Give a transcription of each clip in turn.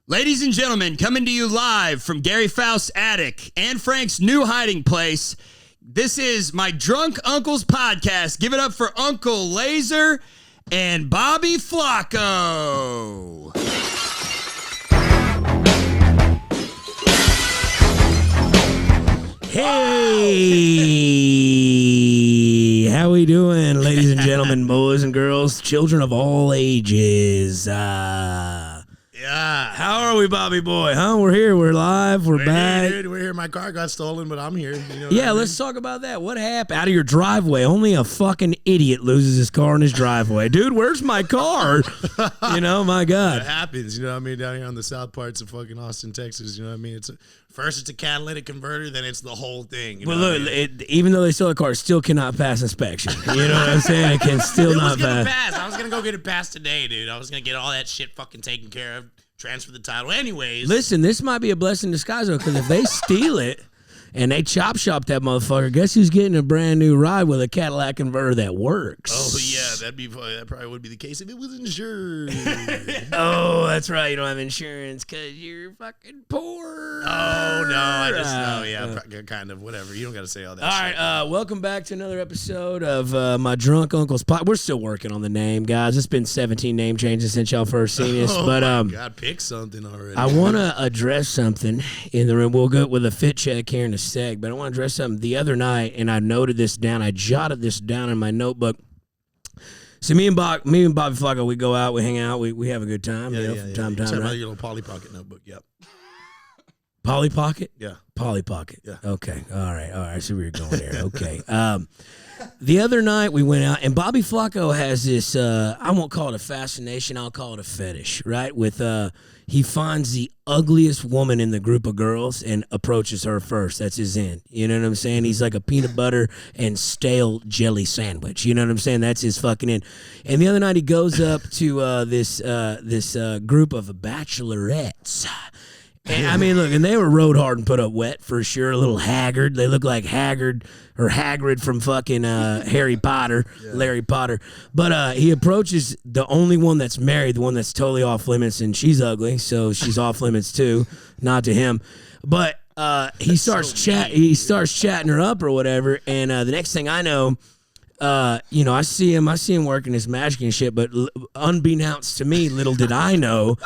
Ladies and gentlemen, coming to you live from Gary Faust's attic and Frank's new hiding place, this is my Drunk Uncles podcast. Give it up for Uncle Lazer and Bobby Flaco. Hey, how we doing, ladies and gentlemen, boys and girls, children of all ages? Yeah. How are we, Bobby boy? Huh? We're here. We're live. We're back. Here, dude. We're here. My car got stolen, but I'm here. You know Yeah, let's talk about that. What happened? Out of your driveway. Only a fucking idiot loses his car in his driveway. Dude, where's my car? You know, my God. It happens, you know what I mean, down here on the south parts of fucking Austin, Texas, you know what I mean? First it's a catalytic converter, then it's the whole thing. You Well, know look, even though they sell a car, it still cannot pass inspection. You know what I'm saying? It can still it not was gonna pass. pass. I was going to go get it passed today, dude. I was going to get all that shit fucking taken care of, transfer the title. Anyways. Listen, this might be a blessing in disguise, though, because if they steal it and they chop shop that motherfucker, guess who's getting a brand new ride with a Cadillac converter that works? Oh, yeah, that probably would be the case if it was insured. Oh, that's right. You don't have insurance because you're fucking poor. Oh, no, I just know. Yeah, kind of, whatever. You don't got to say all that shit. All right, welcome back to another episode of my Drunk Uncle's Pod. We're still working on the name, guys. It's been 17 name changes since y'all first seen us. Oh, but my God, pick something already. I want to address something in the room. We'll go with a fit check here in a sec, but I want to address something the other night, and I noted this down. I jotted this down in my notebook. So me and Bobby Flaco, we go out, we hang out, we have a good time. Yeah, from time to time, Talking right? about your little Polly Pocket notebook, yep. Polly Pocket? Yeah. Polly Pocket. Yeah. Okay. All right. I see where you're going here. Okay. The other night we went out, and Bobby Flaco has this, I won't call it a fascination, I'll call it a fetish, right? With, he finds the ugliest woman in the group of girls and approaches her first. That's his end. You know what I'm saying? He's like a peanut butter and stale jelly sandwich. You know what I'm saying? That's his fucking end. And the other night he goes up to this group of bachelorettes. And, I mean, look, and they were rode hard and put up wet for sure. A little haggard. They look like Haggard or Hagrid from fucking Harry Potter, yeah. Larry Potter. But he approaches the only one that's married, the one that's totally off limits, and she's ugly, so she's off limits too. Not to him, but he starts chatting her up or whatever. And the next thing I know, I see him working his magic and shit. But unbeknownst to me, little did I know.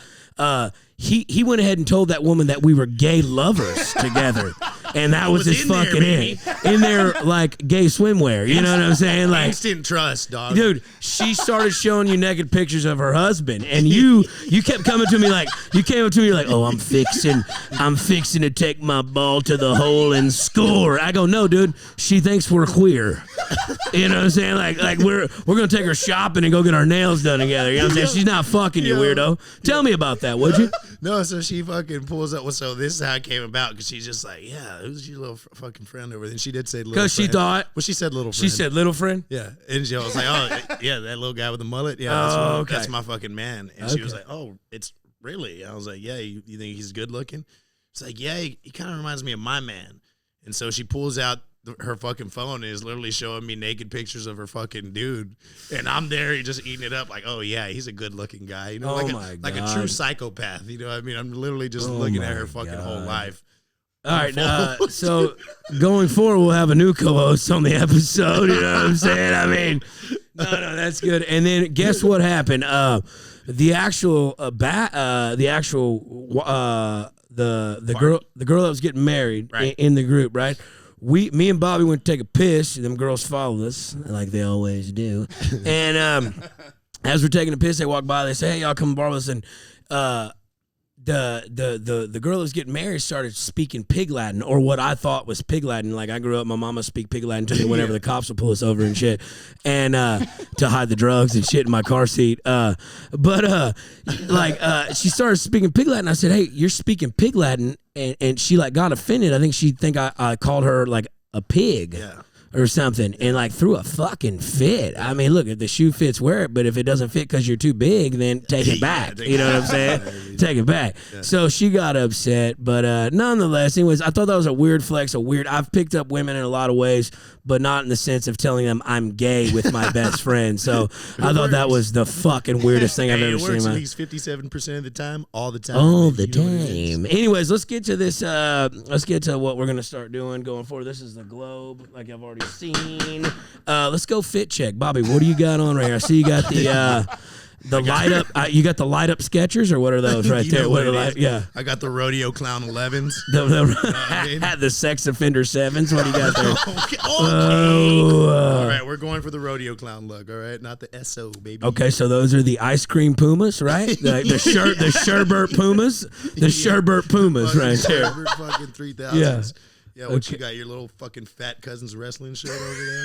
He went ahead and told that woman that we were gay lovers together. And that was his fucking in their like gay swimwear. You know what I'm saying? Like instant trust, dog. Dude, she started showing you naked pictures of her husband, and you kept coming to me like you're like, oh, I'm fixing to take my ball to the hole and score. I go, no, dude, she thinks we're queer. You know what I'm saying? Like we're gonna take her shopping and go get our nails done together. You know what I'm saying? She's not fucking you, weirdo. Tell me about that, would you? No, so she fucking pulls up. So this is how it came about, because she's just like, yeah, who's your little fucking friend over there? And she did say little friend. Because she thought. Well, she said little friend. She said little friend? Yeah. And she was like, oh, yeah, that little guy with the mullet. Yeah, that's my fucking man. And she was like, oh, it's really? I was like, yeah, you think he's good looking? She's like, yeah, he kind of reminds me of my man. And so she pulls out her fucking phone and is literally showing me naked pictures of her fucking dude, and I'm there just eating it up like, oh yeah, he's a good looking guy, you know, like a true psychopath, you know what I mean? I'm literally just looking at her fucking whole life. All right, so going forward, we'll have a new co-host on the episode. You know what I'm saying? I mean, no, that's good. And then guess what happened? The girl that was getting married, right, in the group, right? Me and Bobby went to take a piss. Them girls followed us like they always do. And as we're taking a piss, they walk by. They say, "Hey, y'all come borrow this." And the girl that was getting married started speaking Pig Latin, or what I thought was Pig Latin. Like, I grew up, my mama speak Pig Latin to me whenever the cops would pull us over and shit, and to hide the drugs and shit in my car seat. She started speaking Pig Latin. I said, "Hey, you're speaking Pig Latin," and she like got offended. I think she think I called her like a pig. Yeah. or something, and like threw a fucking fit. I mean, look, if the shoe fits, wear it, but if it doesn't fit because you're too big, then take it back. You know what I'm saying? Take it back. Yeah. So she got upset, but nonetheless, anyways, I thought that was a weird flex. I've picked up women in a lot of ways, but not in the sense of telling them I'm gay with my best friend. So I thought that was the fucking weirdest thing I've ever seen. It works at least 57% of the time, all the time. All the time. Anyways, let's get to this. Let's get to what we're gonna start doing going forward. This is the globe, like I've already seen. Let's go fit check, Bobby. What do you got on right here? I see you got the light up. You got the light up Skechers, or what are those right there? What are yeah, I got the rodeo clown 11s. The sex offender 7s. What do you got there? Okay. All right, we're going for the rodeo clown look. All right, not the SO baby. Okay, so those are the ice cream Pumas, right? The Sherbert Pumas, the Sherbert Pumas, right there. Sherbert fucking 3000s. Yeah, what you got? Your little fucking fat cousin's wrestling shirt over there.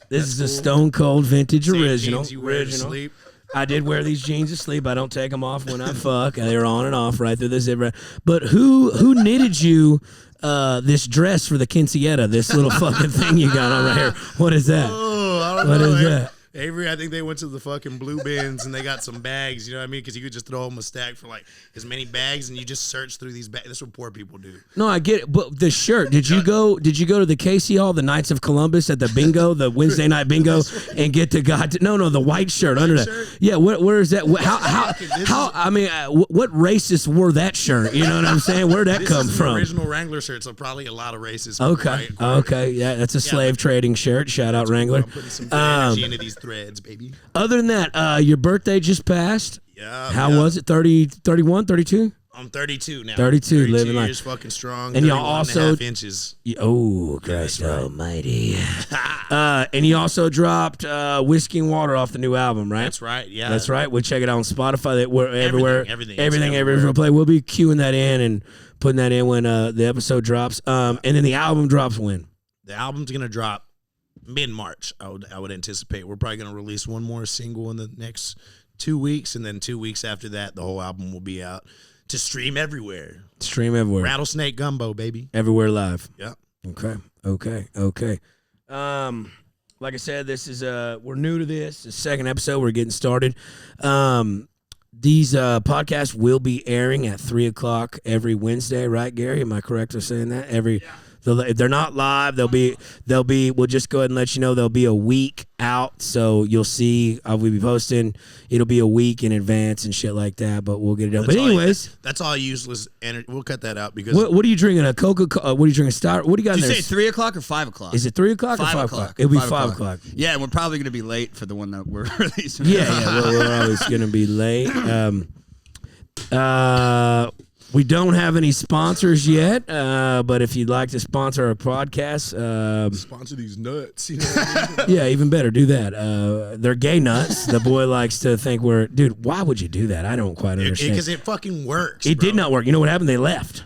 This is a Stone Cold vintage original. You wear to sleep. I did wear these jeans to sleep. I don't take them off when I fuck. They're on and off right through the zipper. But who knitted you this dress for the quinceañera? This little fucking thing you got on right here. What is that? Oh, I don't know. What is that? Avery, I think they went to the fucking blue bins and they got some bags, you know what I mean? Because you could just throw them a stack for like as many bags and you just search through these bags. That's what poor people do. No, I get it. But the shirt, did you go to the Casey Hall, the Knights of Columbus at the bingo, the Wednesday night bingo, and get the the white shirt under that? Yeah, where is that? How I mean, what racist wore that shirt? You know what I'm saying? Where'd that come from? Original Wrangler shirt, so probably a lot of racists. Okay, okay, yeah, that's a slave trading shirt. Shout out Wrangler. I'm putting some energy into these threads, baby. Other than that, your birthday just passed. Yeah. How was it? 30, 31, 32? I'm 32 now. 32 living life. Years fucking strong. And y'all also 1.5 inches. Oh, Christ Almighty! And you also dropped "Whiskey and Water" off the new album, right? That's right. Yeah, that's right. We'll check it out on Spotify. We're everywhere. Everything. Everywhere. Play. We'll be queuing that in and putting that in when the episode drops. And then the album drops when? The album's gonna drop mid-March. I would anticipate. We're probably gonna release one more single in the next 2 weeks, and then 2 weeks after that, the whole album will be out to stream everywhere. Stream everywhere. Rattlesnake Gumbo, baby. Everywhere live. Yeah. Okay. Like I said, this is we're new to this. The second episode. We're getting started. These podcasts will be airing at 3:00 every Wednesday, right, Gary? Am I correct for saying that? If they're not live, they'll be. We'll just go ahead and let you know they'll be a week out, so you'll see. We'll be posting. It'll be a week in advance and shit like that, but we'll get it done. But anyways, that's all useless energy. We'll cut that out because. What are you drinking? A Coca-Cola? What are you drinking? Star? What do you got? Did in you there? say 3:00 or 5:00? Is it 3:00 or 5 o'clock? It'll be 5 o'clock. Yeah, and we're probably going to be late for the one that we're releasing. Yeah. We're always going to be late. We don't have any sponsors yet, but if you'd like to sponsor our podcast, sponsor these nuts. You know what I mean? Yeah, even better, do that. They're gay nuts. The boy likes to think dude. Why would you do that? I don't quite understand. Because it fucking works. It did not work. You know what happened? They left.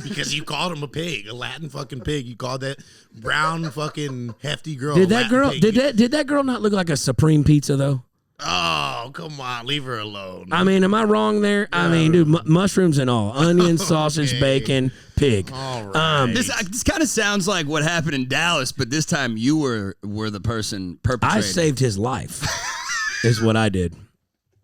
Because you called him a pig, a Latin fucking pig. You called that brown fucking hefty girl. Did that girl? Did that girl not look like a Supreme pizza though? Oh, come on. Leave her alone. I mean, am I wrong there? Yeah. I mean, dude, mushrooms and all. Onions, sausage, bacon, pig. All right. This kind of sounds like what happened in Dallas, but this time you were the person perpetrating. I saved his life, is what I did.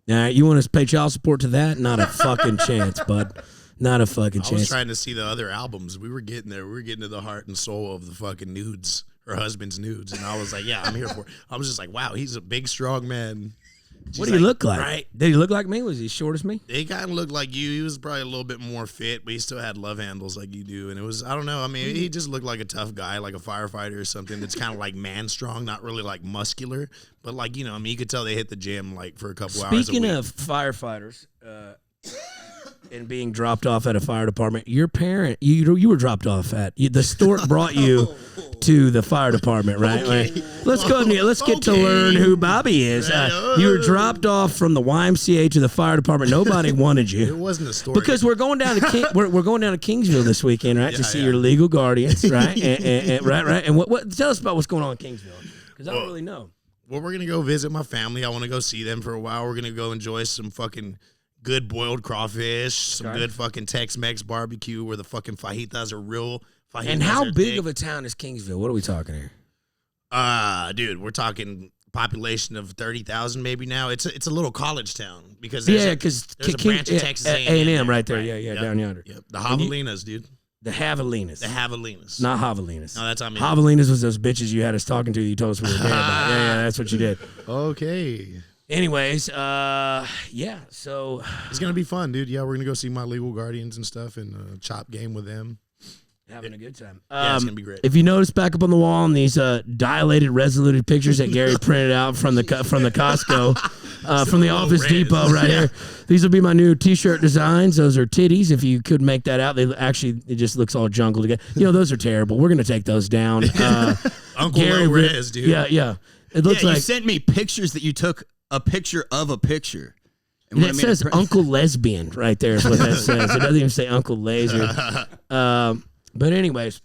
All right, you want to pay child support to that? Not a fucking chance, bud. Not a fucking chance. I was trying to see the other albums. We were getting there. We were getting to the heart and soul of the fucking nudes. Her husband's nudes. And I was like, yeah, I'm here for it. I was just like, wow, he's a big, strong man. What did he look like? Right? Did he look like me? Was he short as me? He kind of looked like you. He was probably a little bit more fit, but he still had love handles like you do. And it was, I don't know. I mean, he just looked like a tough guy, like a firefighter or something that's kind of like man strong, not really like muscular. But like, you know, I mean, you could tell they hit the gym like for a couple hours a week. Speaking of firefighters and being dropped off at a fire department, your parent, you were dropped off at, the stork brought you to the fire department, right? Okay. Right. Let's go and let's get to learn who Bobby is. You were dropped off from the YMCA to the fire department. Nobody wanted you. It wasn't a story. Because we're going down to we're going down to Kingsville this weekend, right? To see your legal guardians, right? Right. And what tell us about what's going on in Kingsville? Because I don't really know. Well, we're gonna go visit my family. I want to go see them for a while. We're gonna go enjoy some fucking good boiled crawfish, some good fucking Tex-Mex barbecue where the fucking fajitas are real. And how big of a town is Kingsville? What are we talking here? Dude, we're talking population of 30,000 maybe now. It's a little college town because because there's a branch of Texas A&M right there. Yeah, Yep. down yonder. Yep. The Javelinas, dude. The Javelinas. The Javelinas. Not Javelinas. No, that's on me. Javelinas was those bitches you had us talking to. You told us we were dead about. Yeah, that's what you did. Okay. Anyways, yeah. So it's gonna be fun, dude. Yeah, we're gonna go see my legal guardians and stuff and chop game with them. Having a good time. Yeah, it's gonna be great. If you notice back up on the wall in these dilated, resoluted pictures that Gary printed out from the Costco, from the Office Depot right here, these will be my new T-shirt designs. Those are titties. If you could make that out, it just looks all jungled together. Those are terrible. We're gonna take those down. Uncle Gary Rez, dude. Yeah. It looks like you sent me pictures that you took a picture of a picture. And it says Uncle Lesbian right there is what that says. It doesn't even say Uncle Lazer. But anyways,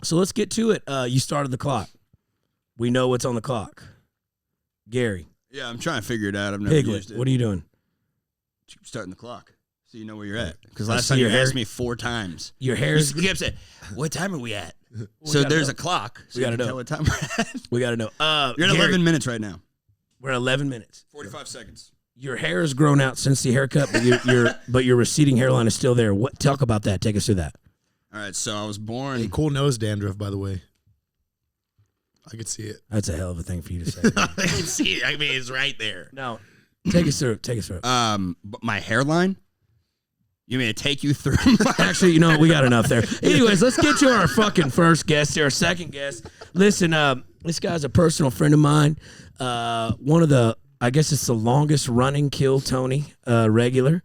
so let's get to it. You started the clock. We know what's on the clock. Gary. Yeah, I'm trying to figure it out. I've never Piglet, used it. what are you doing? Starting the clock so you know where you're at. Because last time you asked me 4 times. Your hair's... You kept saying, what time are we at? So there's a clock. So we got to know. Tell what time we're at. We got to know. You're at 11 minutes right now. We're at 11 minutes. 45 seconds. Your hair has grown out since the haircut, but your receding hairline is still there. Talk about that. Take us through that. All right, so I was born. Hey, cool nose dandruff, by the way. I could see it. That's a hell of a thing for you to say. I can see it. I mean, it's right there. No, take us through it. But my hairline. You mean to take you through? Actually, we got enough there. Anyways, let's get to our fucking first guest here, our second guest. Listen, this guy's a personal friend of mine. One of the, I guess it's the longest running Kill Tony regular.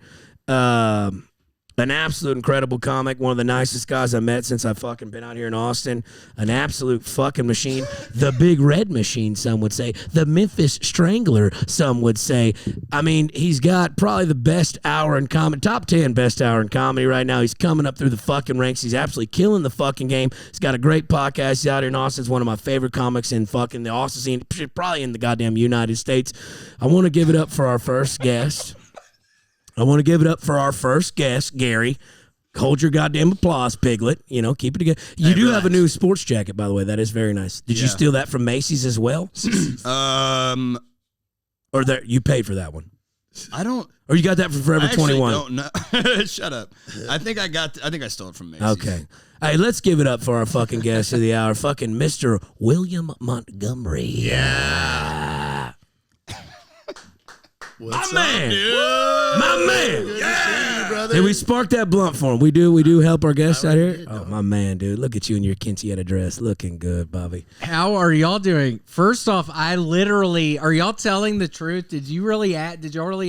An absolute incredible comic. One of the nicest guys I met since I've fucking been out here in Austin. An absolute fucking machine. The Big Red Machine, some would say. The Memphis Strangler, some would say. I mean, he's got probably the best hour in comedy, top 10 best hour in comedy right now. He's coming up through the fucking ranks. He's absolutely killing the fucking game. He's got a great podcast. He's out here in Austin. He's one of my favorite comics in fucking the Austin scene, probably in the goddamn United States. I want to give it up for our first guest. Gary. Hold your goddamn applause, Piglet. Keep it together. You do have a new sports jacket, by the way. That is very nice. Did you steal that from Macy's as well? Or you paid for that one? I don't. Or you got that from Forever 21? Don't know. Shut up. I think I stole it from Macy's. Okay. Hey, let's give it up for our fucking guest of the hour, fucking Mr. William Montgomery. Yeah. What's my man, dude? My man. Good to see you, brother. Did we spark that blunt for him? We do help our guests out here. Oh, my man, dude. Look at you in your quinceañera dress. Looking good, Bobby. How are y'all doing? First off, are y'all telling the truth? Did y'all really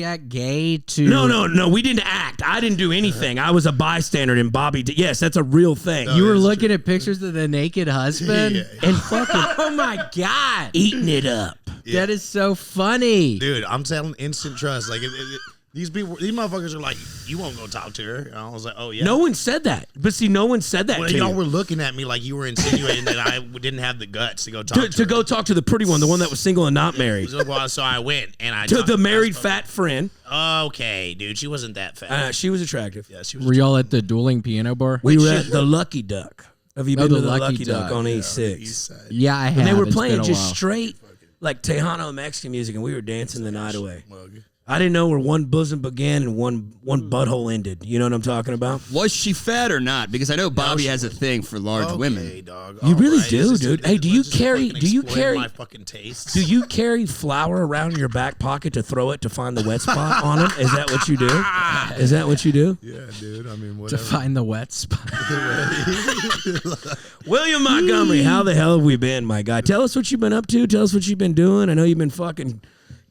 act gay to... No, we didn't act. I didn't do anything. I was a bystander and Bobby did. Yes, that's a real thing. You were looking at pictures of the naked husband? Yeah. And fucking Oh my God. eating it up. That is so funny. Dude, I'm telling instant trust. Like, these motherfuckers are like, you won't go talk to her. And I was like, oh, yeah. No one said that. But see, no one said that to Y'all you. were looking at me like you were insinuating that I didn't have the guts to go talk to her. To go talk to the pretty one, the one that was single and not married. So I went and I To talked the married fat friend. Okay, dude, she wasn't that fat. She was attractive. Yeah, she was. Were y'all at the dueling piano bar? We were at the Lucky Duck. Have you been the to the Lucky Lucky Duck Duck. on E6? East side. Yeah, I have. And they were It's playing been a just while. straight, like Tejano Mexican music, and we were dancing the night away. Mug. I didn't know where one bosom began and one butthole ended. You know what I'm talking about? Was she fat or not? Because I know Bobby has a thing for large Okay, women. dog. You really Alright, do, is this dude. a- Hey, do you let's just carry- fucking do you exploit carry- my fucking tastes? Do you carry flour around in your back pocket to throw it to find the wet spot on it? Is that what you do? Is that what you do? Yeah, dude. I mean, To whatever. find the wet spot. William Montgomery, how the hell have we been, my guy? Tell us what you've been up to. Tell us what you've been doing. I know you've been fucking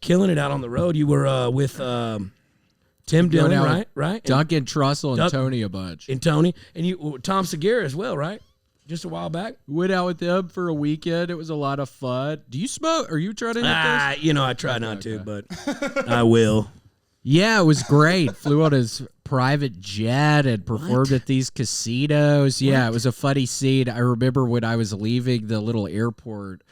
killing it out on the road. You were with Tim Dillon, out right? Right? Duncan Trussell and Duck- Tony a bunch. And Tony. And you, Tom Segura as well, right? Just a while back. Went out with them for a weekend. It was a lot of fun. Do you smoke? Are you trying to hit this? I try not to, but I will. Yeah, it was great. Flew on his private jet and performed at these casinos. Yeah, it was a funny scene. I remember when I was leaving the little airport,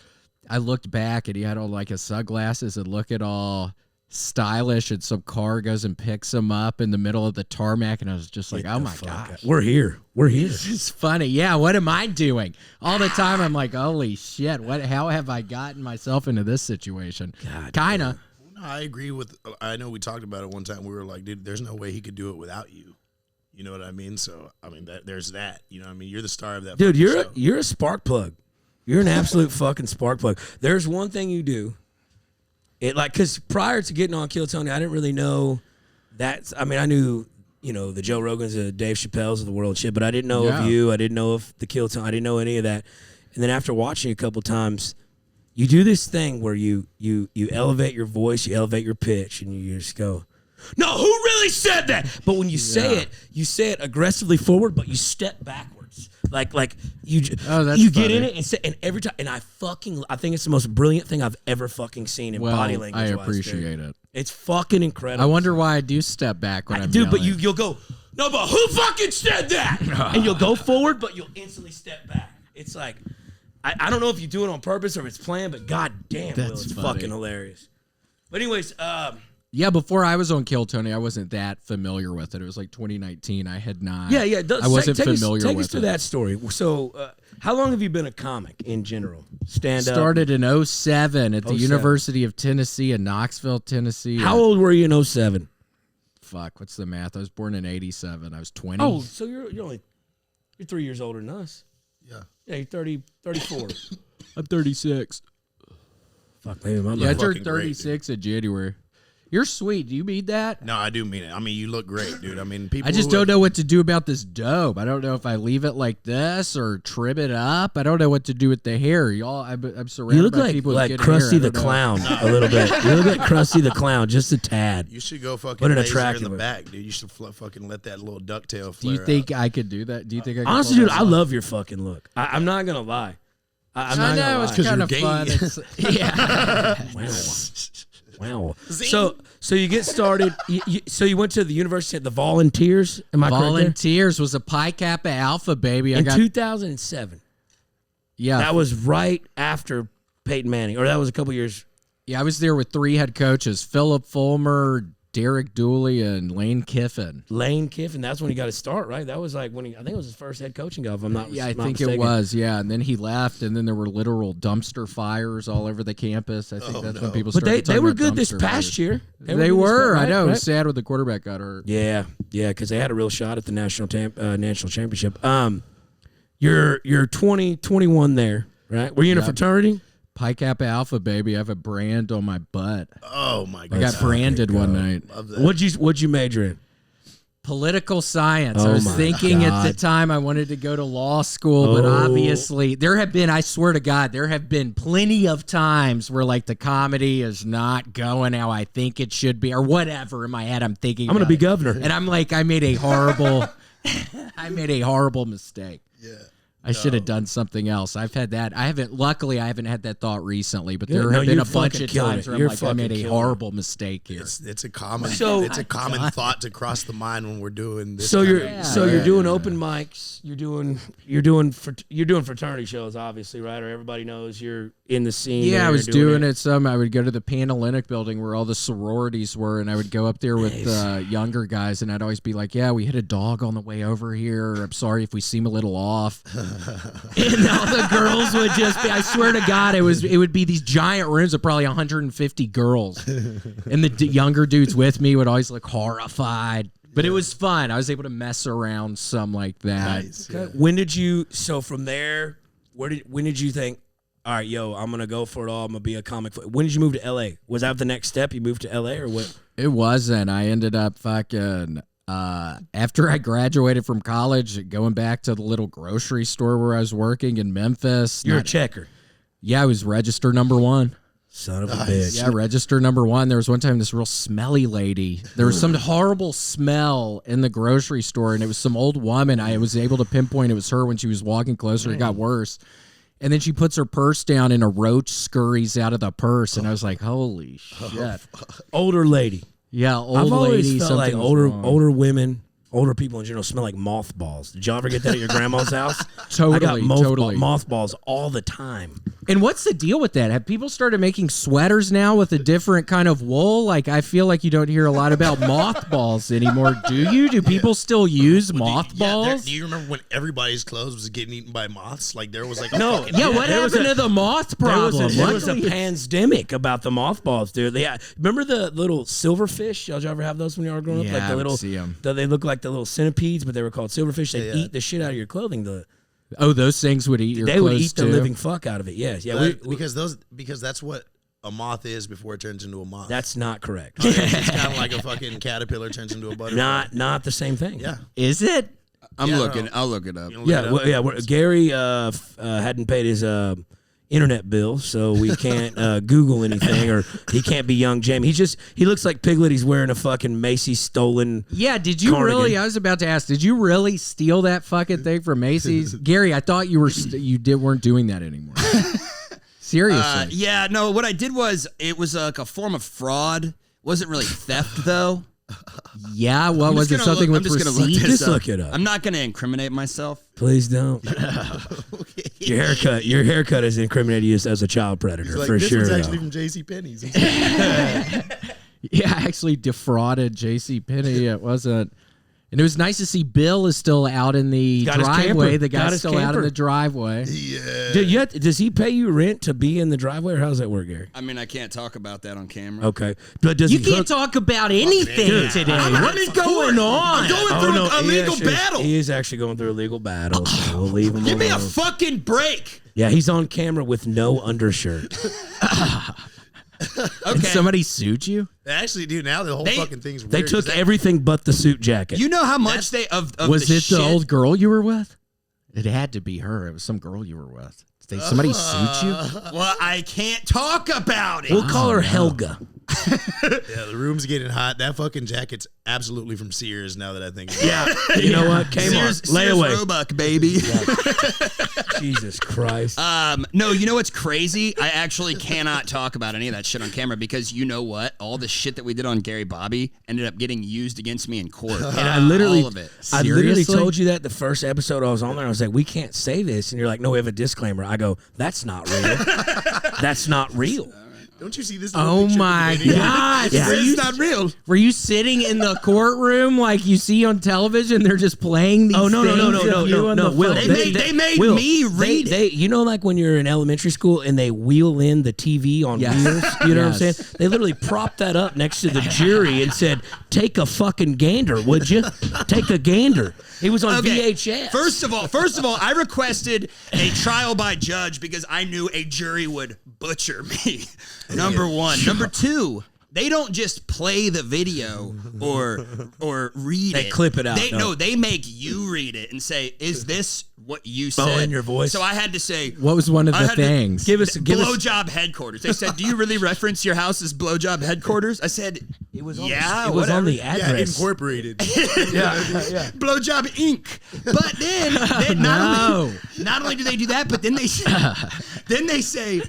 I looked back and he had on like his sunglasses and look at all stylish, and some car goes and picks him up in the middle of the tarmac, and I was just like, oh my gosh. We're here. It's funny. Yeah, what am I doing? All the time I'm like, holy shit, how have I gotten myself into this situation? Kind of. No, I agree with, I know we talked about it one time. We were like, dude, there's no way he could do it without you. You know what I mean? So, I mean, there's that. You know what I mean? You're the star of that. Dude, show. you're a spark plug. You're an absolute fucking spark plug. There's one thing you do. Because prior to getting on Kill Tony, I didn't really know that. I mean, I knew, the Joe Rogans, the Dave Chappelle's of the world shit, but I didn't know of you. I didn't know of the Kill Tony. I didn't know any of that. And then after watching a couple times, you do this thing where you elevate your voice, you elevate your pitch, and you just go, no, who really said that? But when you say it aggressively forward, but you step backwards. Like you get in it and every time, and I think it's the most brilliant thing I've ever fucking seen in body language. I appreciate it. It's fucking incredible. I wonder why I do step back when I'm dude, but yelling. you'll go, no, but who fucking said that? And you'll go forward, but you'll instantly step back. It's like, I don't know if you do it on purpose or if it's planned, but god damn, Will, it's fucking hilarious. But anyways, yeah, before I was on Kill Tony, I wasn't that familiar with it. It was like 2019. I had not. Yeah. I wasn't familiar with it. Take us to that story. So, how long have you been a comic in general? Started in 07 at the University of Tennessee in Knoxville, Tennessee. How old were you in 07? Fuck, what's the math? I was born in 87. I was 20. Oh, so you're 3 years older than us. Yeah. Yeah, you're 34. I'm 36. Fuck, maybe my I turned 36 in January. You're sweet. Do you mean that? No, I do mean it. I mean, you look great, dude. I mean, people. I just don't know what to do about this dope. I don't know if I leave it like this or trim it up. I don't know what to do with the hair. Y'all, I'm surrounded by people with good hair. You look like Krusty the Clown a little bit. You look like Krusty the Clown, just a tad. You should go fucking What an laser in attractive the one. back, dude. You should fucking let that little ducktail flare Do you think I could do that? Do you think I could Honestly, pull dude, that I off? love your fucking look. I'm not gonna lie. I'm I not gonna know lie. it's kind of you're fun. gay. Yeah. Wow. So you get started. So you went to the University of the Volunteers. Am I correct there? Volunteers was a Pi Kappa Alpha, baby. In 2007. Yeah. That was right after Peyton Manning, or that was a couple years. Yeah, I was there with 3 head coaches: Philip Fulmer, Derek Dooley, and Lane Kiffin. Lane Kiffin. That's when he got his start, right? That was like when I think it was his first head coaching job. If I'm not. Yeah, I not think mistaken. it was. Yeah, and then he left, and then there were literal dumpster fires all over the campus. I think that's when people But started. they were talking about good this dumpster past fires. year. They were. I know. It Right? was sad when the quarterback got hurt. Yeah, because they had a real shot at the national championship. You're 20, 21 there, right? Were you in a fraternity? Pi Kappa Alpha, baby. I have a brand on my butt. Oh my I god! got branded one night. What'd you major in? Political science. Oh I was my thinking at the God. time I wanted to go to law school, but obviously there have been, I swear to God, there have been plenty of times where like the comedy is not going how I think it should be or whatever. In my head, I'm thinking I'm gonna about be it. governor. And I'm like, I made a horrible, mistake. Yeah. I should have done something else. I've had that. Luckily, I haven't had that thought recently, but there No, have been you're a bunch fucking of killing times it. where I'm You're like, I made a fucking horrible mistake here. It's a common So- thought to cross the mind when we're doing this. So kind you're of- you're doing open mics. You're doing fraternity shows, obviously, right? Or everybody knows you're in the scene. Yeah, there I was and doing it. I would go to the Panhellenic building where all the sororities were, and I would go up there with younger guys, and I'd always be like, "Yeah, we hit a dog on the way over here. I'm sorry if we seem a little off." And all the girls would just be. I swear to God, it would be these giant rooms of probably 150 girls, and the younger dudes with me would always look horrified. But it was fun. I was able to mess around some like that. Nice, Okay. yeah. When did you? So from there, when did you think? All right, yo, I'm gonna go for it all. I'm gonna be a comic. When did you move to LA? Was that the next step? You moved to LA or what? It wasn't. I ended up fucking after I graduated from college, going back to the little grocery store where I was working in Memphis. You're a checker. Yeah, I was register number 1. Son of a bitch. Yeah, register number 1. There was one time this real smelly lady. There was some horrible smell in the grocery store, and it was some old woman. I was able to pinpoint it was her when she was walking closer. It got worse. And then she puts her purse down, and a roach scurries out of the purse. And I was like, holy shit. Older lady. Yeah, old I've always lady. felt like something was wrong. older women, older people in general smell like mothballs. Did y'all ever get that at your grandma's house? Totally, I got totally. mothballs all the time. And what's the deal with that? Have people started making sweaters now with a different kind of wool? Like, I feel like you don't hear a lot about mothballs anymore. Do you? Do people still use mothballs? Do you remember when everybody's clothes was getting eaten by moths? Like there was like a No, fucking, Yeah, what happened to the moth problem? There was a pandemic about the mothballs, dude. Remember the little silverfish? Did y'all ever have those when you were growing up? Yeah, Like I the would little, see 'em. they look like the little centipedes, but they were called silverfish. They eat the shit out of your clothing. Oh, those things would eat your They clothes would eat the too? living fuck out of it. Yes, yeah. because that's what a moth is before it turns into a moth. That's not correct. It's kind of like a fucking caterpillar turns into a butterfly. Not the same thing. Yeah. Is it? I'm Yeah, looking. no. I'll look it up. You know, look it up. Gary hadn't paid his internet bill, so we can't Google anything, or he can't be young Jamie. He looks like Piglet. He's wearing a fucking Macy's stolen. Yeah, did you cardigan. really? I was about to ask, did you really steal that fucking thing from Macy's? Gary, I thought you weren't doing that anymore. Seriously. Yeah, no. What I did was it was like a form of fraud. Wasn't really theft though. Yeah, what was it? Something with receipts? Just look it up. I'm not going to incriminate myself. Please don't. Your haircut has incriminated you as a child predator Like, for this sure. was though. actually from J.C. Penney's. Yeah, I actually defrauded J.C. Penney. It wasn't. And it was nice to see Bill is still out in the Got his driveway. camper. The Got guy's his still out in camper. the driveway. Yeah. Does he pay you rent to be in the driveway, or how does that work, Gary? I mean, I can't talk about that on camera. Okay, but does You he can't hook? talk about anything today. What is going on? I'm going through a he legal actually- battle. He is actually going through a legal battle. So we'll leave him Give me a alone. fucking break. Yeah, he's on camera with no undershirt. Okay. And somebody sued you? Actually, dude, now the whole fucking thing's weird. They took everything but the suit jacket. You know how much of Was the it shit? the old girl you were with? It had to be her. It was some girl you were with. Did somebody suit you? Well, I can't talk about it. We'll call her Helga. Yeah, the room's getting hot. That fucking jacket's absolutely from Sears. Now that I think about it. Yeah, you know what? Sears Layaway. Roebuck, baby. Jesus Christ. No, you know what's crazy? I actually cannot talk about any of that shit on camera because you know what? All the shit that we did on Gary Bobby ended up getting used against me in court. And I literally, all of it. I literally Seriously? told you that the first episode I was on there. I was like, we can't say this. And you're like, no, we have a disclaimer. I go, that's not real. That's not real. Don't you see this? Oh my God. Yeah. It's not real. Were you sitting in the courtroom like you see on television? They're just playing these Oh no things no of you on the Will, phone? They made Will, me read it. they, you know, like when you're in elementary school and they wheel in the TV on Yes. wheels. You know what I'm Yes. saying? They literally propped that up next to the jury and said, "Take a fucking gander, would you? Take a gander." He was on Okay. VHS. First of all, I requested a trial by judge because I knew a jury would butcher me. Number one. Number two, they don't just play the video or read it. They clip it out, no. They make you read it and say, "Is this what you said?" in your voice. So I had to say, What was one of I the had to things? give us blowjob headquarters. They said, "Do you really reference your house as blowjob headquarters?" I said, it was "Yeah, it was on the Yeah, address. incorporated. Blowjob Inc." But then not only do they do that, but then they say,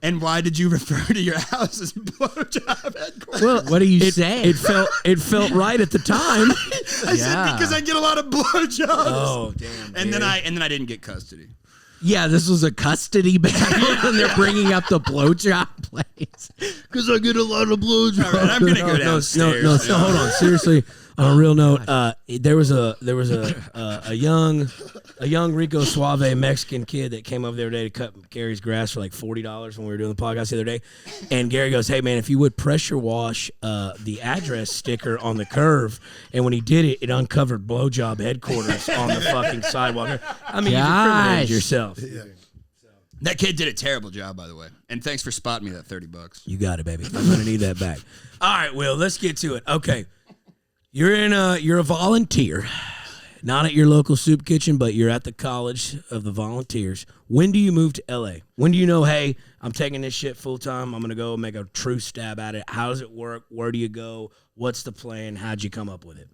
"And why did you refer to your house as blowjob headquarters?" Well, what do you say? It felt right at the time. I said because I get a lot of blowjobs. Oh damn! and then I didn't get custody. Yeah, this was a custody battle, and they're bringing up the blowjob place. Because I get a lot of blowjobs. All right, I'm gonna go downstairs. No, hold on. Seriously, on a real note, there was a young Rico Suave Mexican kid that came over the other day to cut Gary's grass for like $40 when we were doing the podcast the other day. And Gary goes, "Hey man, if you would pressure wash the address sticker on the curve," and when he did it, it uncovered blowjob headquarters on the fucking sidewalk. I mean, you incriminated yourself. That kid did a terrible job, by the way. And thanks for spotting me that $30. You got it, baby. I'm gonna need that back. All right, Will, let's get to it. Okay, you're a volunteer, not at your local soup kitchen, but you're at the College of the Volunteers. When do you move to LA? When do you know, hey, I'm taking this shit full time. I'm gonna go make a true stab at it. How does it work? Where do you go? What's the plan? How'd you come up with it?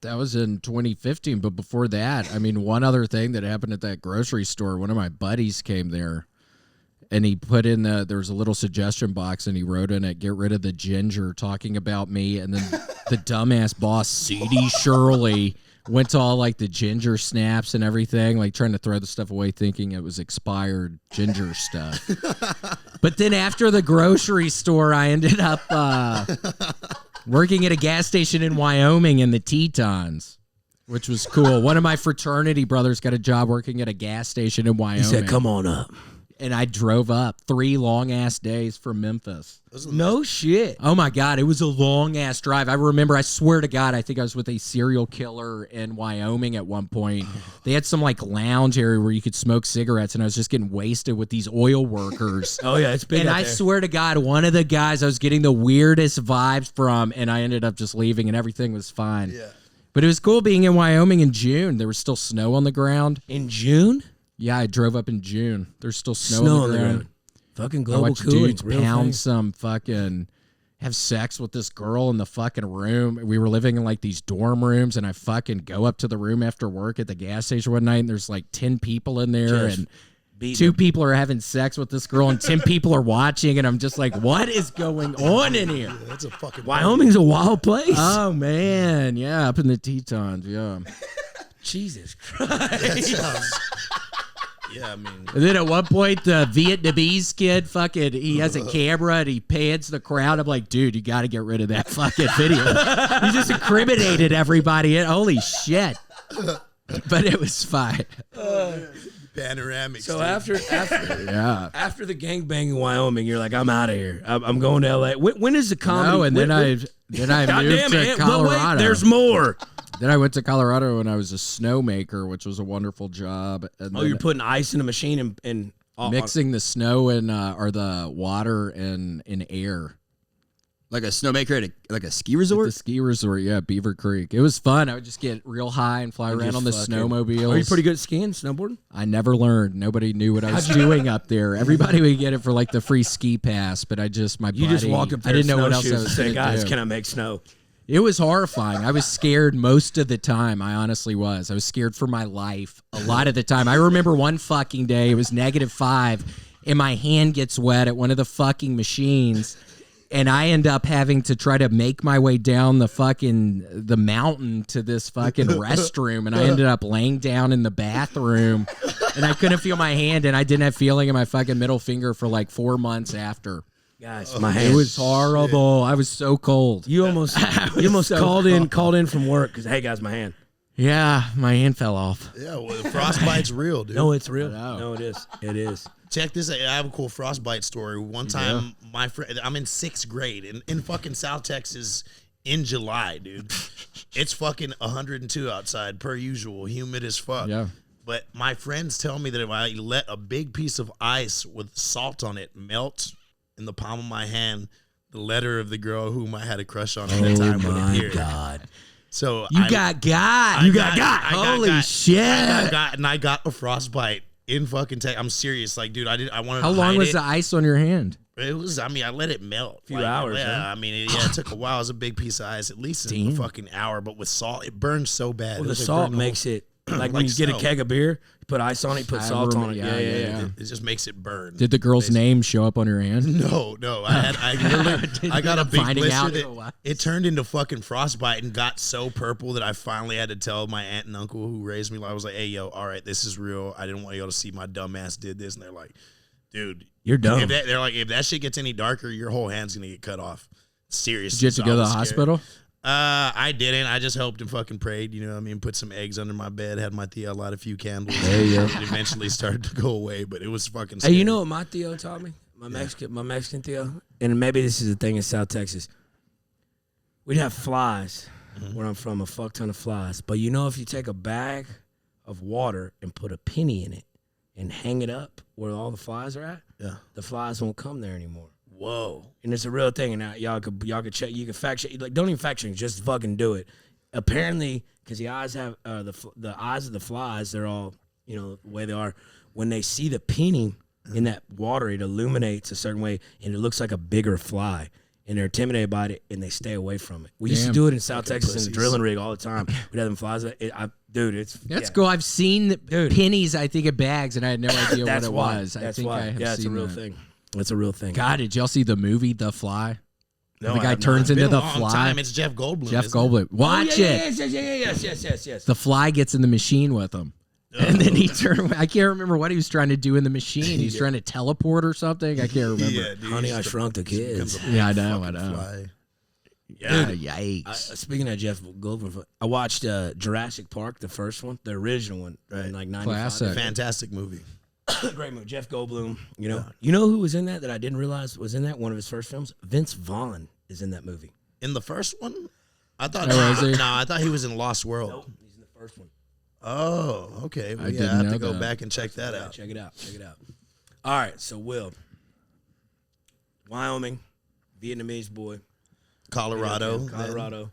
That was in 2015, but before that, I mean, one other thing that happened at that grocery store, one of my buddies came there, and he put in there was a little suggestion box, and he wrote in it, "Get rid of the ginger," talking about me, and then the dumbass boss, C.D. Shirley, Went to all like the ginger snaps and everything, like trying to throw the stuff away thinking it was expired ginger stuff. But then after the grocery store, I ended up working at a gas station in Wyoming in the Tetons, which was cool. One of my fraternity brothers got a job working at a gas station in Wyoming. He said, come on up. And I drove up 3 long-ass days from Memphis. No shit. Oh, my God. It was a long-ass drive. I remember, I swear to God, I think I was with a serial killer in Wyoming at one point. They had some, like, lounge area where you could smoke cigarettes, and I was just getting wasted with these oil workers. Oh, yeah, it's big And out I there. swear to God, one of the guys I was getting the weirdest vibes from, and I ended up just leaving, and everything was fine. Yeah. But it was cool being in Wyoming in June. There was still snow on the ground. In June? Yeah, I drove up in June. There's still snow on the ground. Fucking I global watched cooling. dudes real pound thing. some fucking, have sex with this girl in the fucking room. We were living in like these dorm rooms, and I fucking go up to the room after work at the gas station one night, and there's like 10 people in there, Just and beating 2 them. people are having sex with this girl, and 10 people are watching, and I'm just like, what is going on in here? That's a fucking Wyoming's a wild place. Oh, man. Yeah, up in the Tetons, yeah. Jesus That Christ. sounds. Yeah, I mean, And then at one point, the Vietnamese kid he has a camera and he pans the crowd. I'm like, dude, you got to get rid of that fucking video. He just incriminated everybody. Holy shit. But it was fine. panoramic. So dude. Yeah. after the gangbang in Wyoming, you're like, I'm out of here. I'm going to LA. When is the comedy? No, and then I God moved damn to it. But Colorado. wait, there's more. Then I went to Colorado and I was a snowmaker, which was a wonderful job. And Oh, then you're putting ice in a machine and mixing the snow and or the water and air. Like a snowmaker at a ski At resort? the ski resort, yeah, Beaver Creek. It was fun. I would just get real high and fly around just on the fucking- snowmobiles. Are you pretty good at skiing, snowboarding? I never learned. Nobody knew what I was doing up there. Everybody would get it for like the free ski pass, but You just walk up there. I didn't know what else I snowshoes and was say, going guys, to do. can I make snow? It was horrifying. I was scared most of the time. I honestly was. I was scared for my life a lot of the time. I remember one fucking day, it was -5, and my hand gets wet at one of the fucking machines, and I end up having to try to make my way down the mountain to this fucking restroom, and I ended up laying down in the bathroom, and I couldn't feel my hand, and I didn't have feeling in my fucking middle finger for like 4 months after. Guys, my hand. It was horrible. I was so cold. You almost so called in from work because, hey, guys, my hand. Yeah, my hand fell off. Yeah, well, the frostbite's real, dude. No, it's real. know. No, it is. It is. Check this out. I have a cool frostbite story. One time, my friend, I'm in 6th grade in fucking South Texas in July, dude. It's fucking 102 outside, per usual, humid as fuck. Yeah. But my friends tell me that if I let a big piece of ice with salt on it melt in the palm of my hand, the letter of the girl whom I had a crush on at that time would appear. God. So You I got got. I You got- got got. I got Holy got. shit. I got a frostbite in fucking Texas. I'm serious. Like, dude, I wanted How to long hide was it. the ice on your hand? It was, I mean, I let it melt. A few hours, Yeah, huh? I mean, it took a while. It was a big piece of ice, at least a fucking hour. But with salt, it burns so bad. Well, It the was like salt burning makes it like when like you get a snow. keg of beer, you put ice on it, you put I salt on it. remember- Yeah. It just makes it burn. Did the girl's name show up on your hand? No. I got a big Finding blister out. that it turned into fucking frostbite and got so purple that I finally had to tell my aunt and uncle who raised me. I was like, "Hey, yo, all right, this is real. I didn't want y'all to see my dumb ass did this." And they're like, "Dude, You're dumb. They're like, if that shit gets any darker, your whole hand's gonna get cut off." Serious. Did you have to So go I to the was scared. hospital? I didn't. I just hoped and fucking prayed. You know what I mean? Put some eggs under my bed. Had my Thea light a few candles. There you go. It eventually started to go away, but it was fucking Hey, scary. you know what my Theo taught me? My Mexican Theo? And maybe this is a thing in South Texas. We'd have flies where I'm from, a fuck ton of flies. But you know, if you take a bag of water and put a penny in it and hang it up where all the flies are at, Yeah. the flies won't come there anymore. Whoa. And it's a real thing. And now y'all could check. You can fact check. Like, don't even fact check. Just fucking do it. Apparently, because the eyes have the eyes of the flies, they're all the way they are. When they see the penny in that water, it illuminates a certain way, and it looks like a bigger fly. And they're intimidated by it, and they stay away from it. We used to Damn. do it in South Texas in pussies. the drilling rig all the time. We'd have them flies. Dude, it's That's yeah. cool. I've seen pennies, I think, of bags, and I had no idea what That's it why. was. That's I think why. I have Yeah, seen it's a real that. thing. It's a real thing. God, did y'all see the movie The Fly? No, the I guy have not. turns It's been into a the long fly. time. It's Jeff Goldblum. Jeff isn't it? Goldblum. Watch it. Yes. The fly gets in the machine with him. And then he turned. I can't remember what he was trying to do in the machine. He was trying to teleport or something. I can't remember. Yeah, dude, Honey, he's I just Shrunk the becomes Kids. a big Yeah, I know. fucking fly. Yeah, Dude, yikes. Speaking of Jeff Goldblum, I watched Jurassic Park, the first one, the original one, in like 95. Classic. Fantastic movie. Great movie. Jeff Goldblum. You know who was in that I didn't realize was in that, one of his first films? Vince Vaughn is in that movie. In the first one, I thought. Oh, is he? No, I thought he was in Lost World. Nope, he's in the first one. Oh, okay. Well, I yeah, didn't I have know to go that. back and check that out. Check it out. All right, so Will, Wyoming, Vietnamese boy, Colorado. Colorado.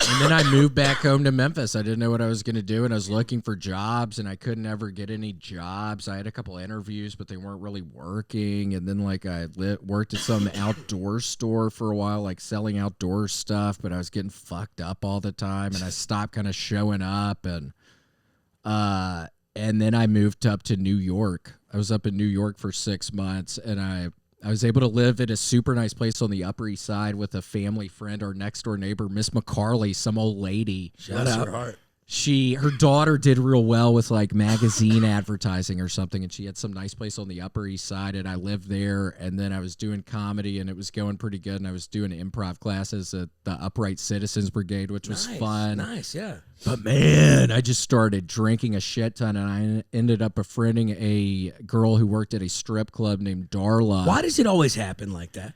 And then I moved back home to Memphis. I didn't know what I was going to do, and I was looking for jobs, and I couldn't ever get any jobs. I had a couple interviews, but they weren't really working. And then, like, I worked at some outdoor store for a while, like selling outdoor stuff, but I was getting fucked up all the time, and I stopped kind of showing up. And then I moved up to New York. I was up in New York for 6 months, and I was able to live at a super nice place on the Upper East Side with a family friend, our next door neighbor, Miss McCarley, some old lady. Shout Bless out. her heart. Her daughter did real well with like magazine advertising or something, and she had some nice place on the Upper East Side, and I lived there. And then I was doing comedy, and it was going pretty good. And I was doing improv classes at the Upright Citizens Brigade, which was fun. Nice, yeah. But man, I just started drinking a shit ton, and I ended up befriending a girl who worked at a strip club named Darla. Why does it always happen like that?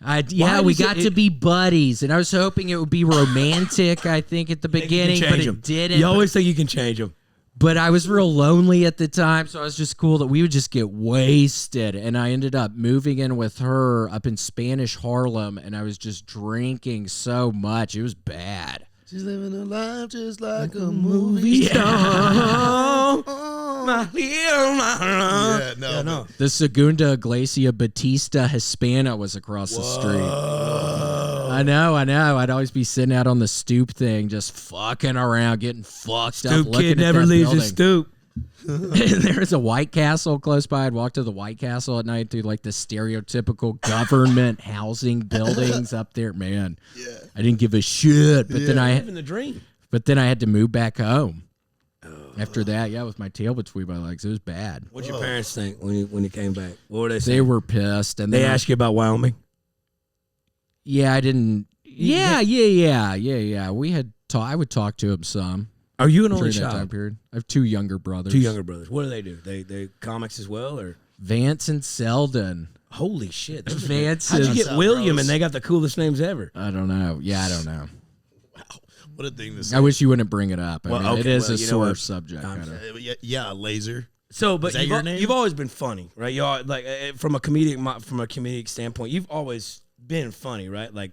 We got to be buddies, and I was hoping it would be romantic. I think at the beginning, but it didn't. You always think you can change them. But I was real lonely at the time, so I was just cool that we would just get wasted. And I ended up moving in with her up in Spanish Harlem, and I was just drinking so much. It was bad. She's living a life just like a movie star. My hero, Yeah, no. The Segunda Iglesia Batista Hispana was across the street. I know. I'd always be sitting out on the stoop thing, just fucking around, getting fucked up. Stoop kid never leaves his stoop. And there's a White Castle close by. I'd walk to the White Castle at night through like the stereotypical government housing buildings up there. Man, I didn't give a shit. But then Living the dream. I had to move back home. After that, with my tail between my legs, it was bad. What'd your parents think when you came back? What were they saying? They were pissed, and They then asked you about Wyoming? Yeah, I didn't. Yeah. We had. I would talk to him some. Are you an only during that time child? period. I have two younger brothers. Two younger brothers. What do? They comics as well, or Vance and Selden. holy shit? those are Vance. good. How'd you What's get up, William bros? and they got the coolest names ever? I don't know. Yeah, I don't know. What a thing to say. I wish you wouldn't bring it up. I Well, mean, it okay, is well, a you know sore what? subject. Kinda. Yeah, Lazer. So, but Is that your name? you've always been funny, right? You all like from a comedic standpoint, you've always been funny, right? Like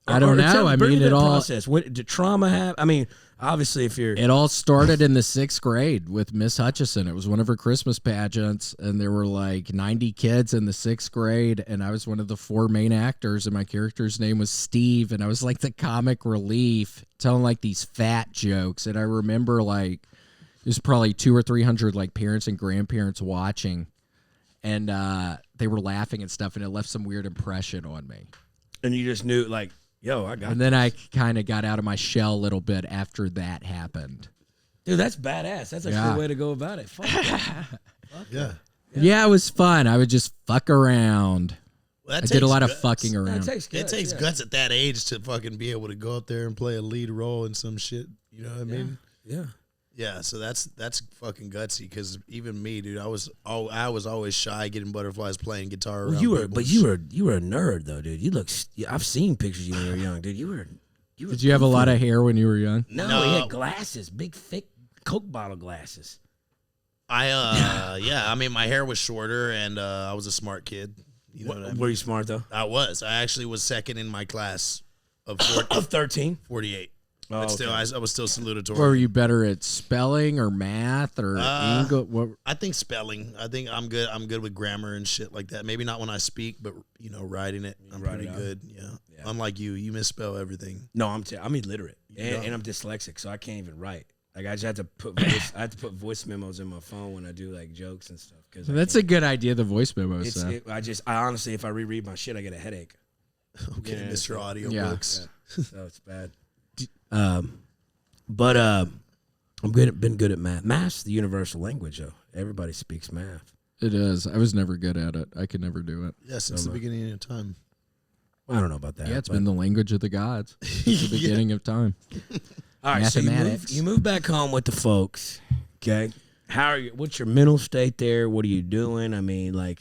I don't know. I bring mean, me it that all. process. What did trauma have? I mean, obviously, if you're It all started in the 6th grade with Miss Hutchison. It was one of her Christmas pageants, and there were like 90 kids in the 6th grade, and I was one of the 4 main actors, and my character's name was Steve, and I was like the comic relief, telling like these fat jokes. And I remember like there's probably 200 or 300 like parents and grandparents watching, and they were laughing and stuff, and it left some weird impression on me. and you just knew like, yo, I got. And then I kind of got out of my shell a little bit after that happened. Dude, that's badass. That's a Yeah. good way to go about it. Fuck yeah. Yeah. Yeah, it was fun. I would just fuck around. Well, I that did a takes lot of guts. fucking It around. takes guts. It takes yeah. guts at that age to fucking be able to go up there and play a lead role in some shit. You know what I mean? Yeah. Yeah, so that's fucking gutsy because even me, dude, I was always shy getting butterflies playing guitar. Well, around you were, people but and you shit. were a nerd though, dude. You look. I've seen pictures of you when you were young, dude. You were. Did you have a lot of hair when you were young? No, No. he had glasses, big, thick Coke bottle glasses. I mean my hair was shorter and I was a smart kid. You know what I mean? Were you smart though? I was. I actually was second in my class of Of 13. 48. Oh, But still, okay. I was still salutatory. Were you better at spelling or math or English? What? I think spelling. I think I'm good. I'm good with grammar and shit like that. Maybe not when I speak, but writing it, I'm write pretty it out. good. Yeah. Unlike you misspell everything. No, I'm illiterate and I'm dyslexic, so I can't even write. Like I just had to put I had to put voice memos in my phone when I do like jokes and stuff. Cause That's a good idea. The voice memo. I honestly, if I reread my shit, I get a headache. Okay, Yeah, Mr. Audiobooks. So it's bad. But I'm been good at math. Math's the universal language, though. Everybody speaks math. It is. I was never good at it. I could never do it. Yeah, since the beginning of time. I don't know about that. Yeah, it's been the language of the gods since the beginning of time. All right, so Mathematics. you move back home with the folks. Okay, how are you? What's your mental state there? What are you doing? I mean, like,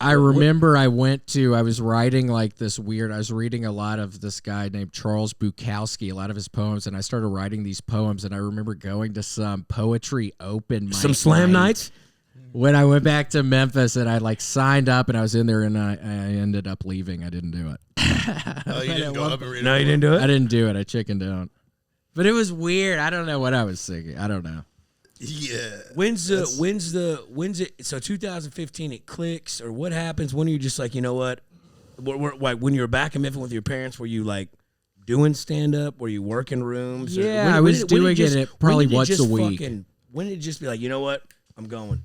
I remember I was writing like this weird, I was reading a lot of this guy named Charles Bukowski, a lot of his poems, and I started writing these poems, and I remember going to some poetry open mic some slam night nights. when I went back to Memphis, and I like signed up, and I was in there, and I ended up leaving. I didn't do it. Oh, you didn't go up and read No, it? you didn't do it. I didn't do it. I chickened out. But it was weird. I don't know what I was thinking. I don't know. Yeah. When's it? So 2015, it clicks, or what happens? When are you just like, you know what? When you were back in Memphis with your parents, were you like doing stand up? Were you working rooms? Or Yeah, I was doing it probably once a week. When did it just be like, you know what? I'm going.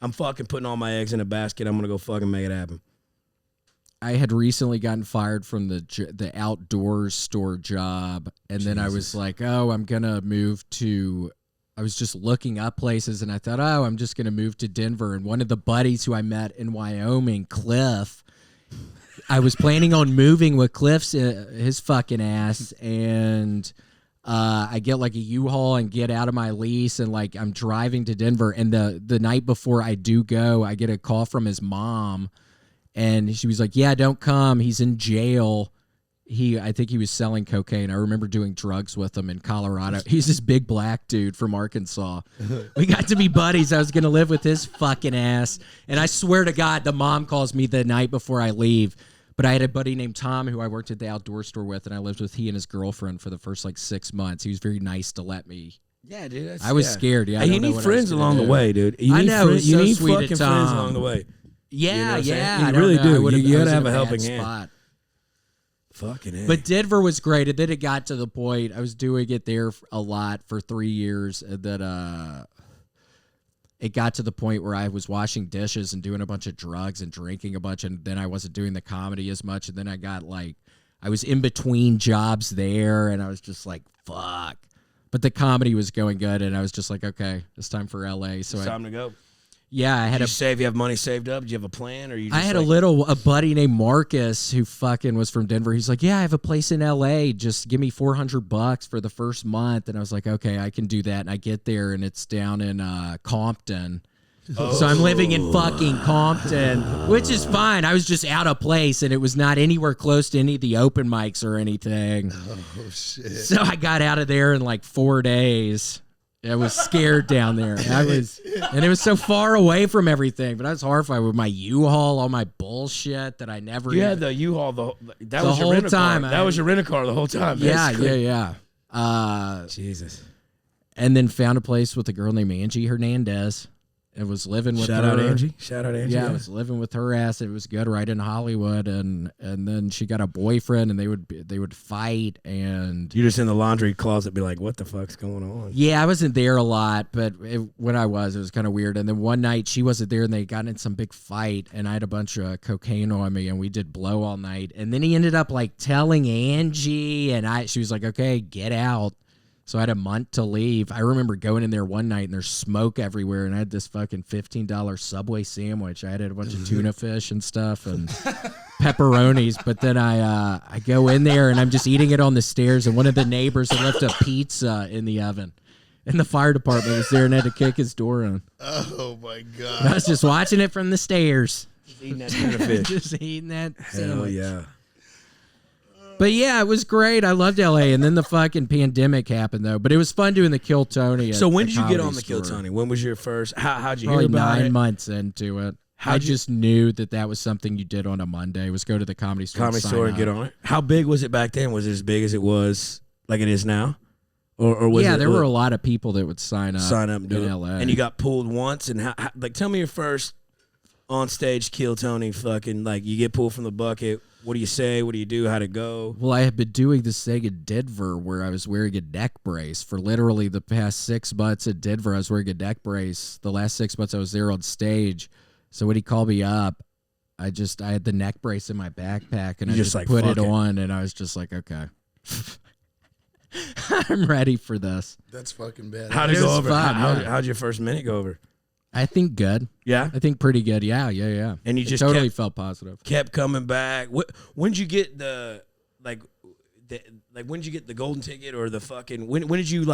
I'm fucking putting all my eggs in a basket. I'm gonna go fucking make it happen. I had recently gotten fired from the outdoors store job, and then I was like, oh, I'm gonna move to. I was just looking up places, and I thought, oh, I'm just gonna move to Denver. And one of the buddies who I met in Wyoming, Cliff, I was planning on moving with Cliff's his fucking ass, and I get like a U-Haul and get out of my lease, and like I'm driving to Denver, and the night before I do go, I get a call from his mom. And she was like, yeah, don't come. He's in jail. I think he was selling cocaine. I remember doing drugs with him in Colorado. He's this big black dude from Arkansas. We got to be buddies. I was going to live with his fucking ass. And I swear to God, the mom calls me the night before I leave. But I had a buddy named Tom who I worked at the outdoor store with, and I lived with he and his girlfriend for the first like 6 months. He was very nice to let me. Yeah, dude. I was scared. Yeah, Hey, you need friends along the way, dude. You I need know, friends, it you was need so sweet fucking of friends Tom. along the way. Yeah, You know what I'm saying? yeah. You I don't really know. do. I would've- You I was gotta in have a bad helping hand. spot. Fucking A. But Denver was great, and then it got to the point I was doing it there a lot for 3 years, and then it got to the point where I was washing dishes and doing a bunch of drugs and drinking a bunch, and then I wasn't doing the comedy as much, and then I was in between jobs there, and I was just like, fuck. But the comedy was going good, and I was just like, okay, it's time for LA. So It's time to go. yeah, I had Did you have money saved up? Did you have a plan, or you? Just I had like, a buddy named Marcus who fucking was from Denver. He's like, yeah, I have a place in LA. Just give me $400 for the first month. And I was like, okay, I can do that. And I get there, and it's down in Compton. So I'm living in fucking Compton, which is fine. I was just out of place, and it was not anywhere close to any of the open mics or anything. Oh, shit. So I got out of there in like 4 days. I was scared down there. And it was so far away from everything. But I was horrified with my U-Haul, all my bullshit that I never. You had the U-Haul that The was your whole rental time, car. That was your rental car the whole time. Yeah, That's crazy. yeah. Jesus. And then found a place with a girl named Angie Hernandez. And was living with Shout her. out Angie. Shout out Angie. Yeah, I was living with her ass. It was good, right in Hollywood, and then she got a boyfriend, and they would fight, and You just in the laundry closet, be like, "What the fuck's going on?" yeah, I wasn't there a lot, but when I was, it was kind of weird. And then one night she wasn't there, and they got in some big fight, and I had a bunch of cocaine on me, and we did blow all night. And then he ended up like telling Angie, and she was like, "Okay, get out." So I had a month to leave. I remember going in there one night, and there's smoke everywhere, and I had this fucking $15 Subway sandwich. I had a bunch of tuna fish and stuff and pepperonis. But then I go in there, and I'm just eating it on the stairs, and one of the neighbors had left a pizza in the oven. And the fire department was there and had to kick his door in. Oh, my God. I was just watching it from the stairs. Eating that tuna fish. Just eating that Hell sandwich. yeah. But yeah, it was great. I loved LA, and then the fucking pandemic happened though. But it was fun doing the Kill Tony. So when at did you get Comedy on the Kill Store. Tony? When was your first? How'd you Probably hear about 9 it? months into it. I just knew that was something you did on a Monday. Was go to the Comedy Store. Comedy Store and get on it. How big was it back then? Was it as big as it was like it is now? Or was Yeah, it, there were a lot of people that would sign up and do in it. LA. And you got pulled once, and how, like tell me your first on stage Kill Tony. Fucking like you get pulled from the bucket. What do you say? What do you do? How'd it go? Well, I had been doing this thing in Denver where I was wearing a neck brace for literally the past 6 months in Denver. I was wearing a neck brace the last 6 months I was there on stage. So when he called me up, I had the neck brace in my backpack, and You I just just like, put fuck it it. on, and I was just like, okay, I'm ready for this. That's fucking bad. How'd it It go was over? fun, How, yeah. how'd your first minute go over? I think good. Yeah. I think pretty good. Yeah. And you It just totally kept- felt positive. Kept coming back. When did you get the when did you get the golden ticket or the fucking when did you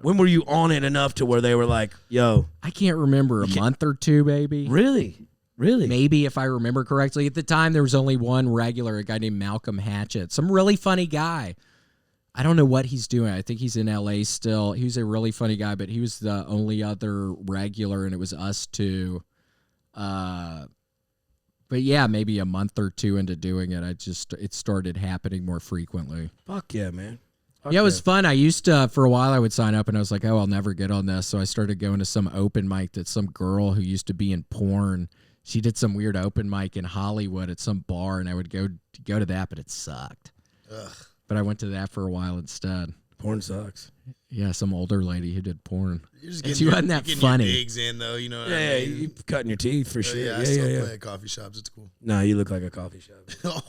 when were you on it enough to where they were like, yo, I can't remember, a month or two, maybe. really? Maybe, if I remember correctly. At the time, there was only one regular, a guy named Malcolm Hatchett. Some really funny guy. I don't know what he's doing. I think he's in L.A. still. He was a really funny guy, but he was the only other regular, and it was us two. But yeah, maybe a month or two into doing it, it started happening more frequently. Fuck yeah, man. Fuck Yeah, it was fun. I used to, for a while, I would sign up, and I was like, oh, I'll never get on this. So I started going to some open mic that some girl who used to be in porn, she did some weird open mic in Hollywood at some bar, and I would go to that, but it sucked. Ugh. But I went to that for a while instead. Porn sucks. Yeah, some older lady who did porn. You're just And getting she your- wasn't that you're getting funny. Your digs in though, you know what I Yeah, mean? you cutting your teeth for sure. I still play at coffee shops. It's cool. No, you look like a coffee shop.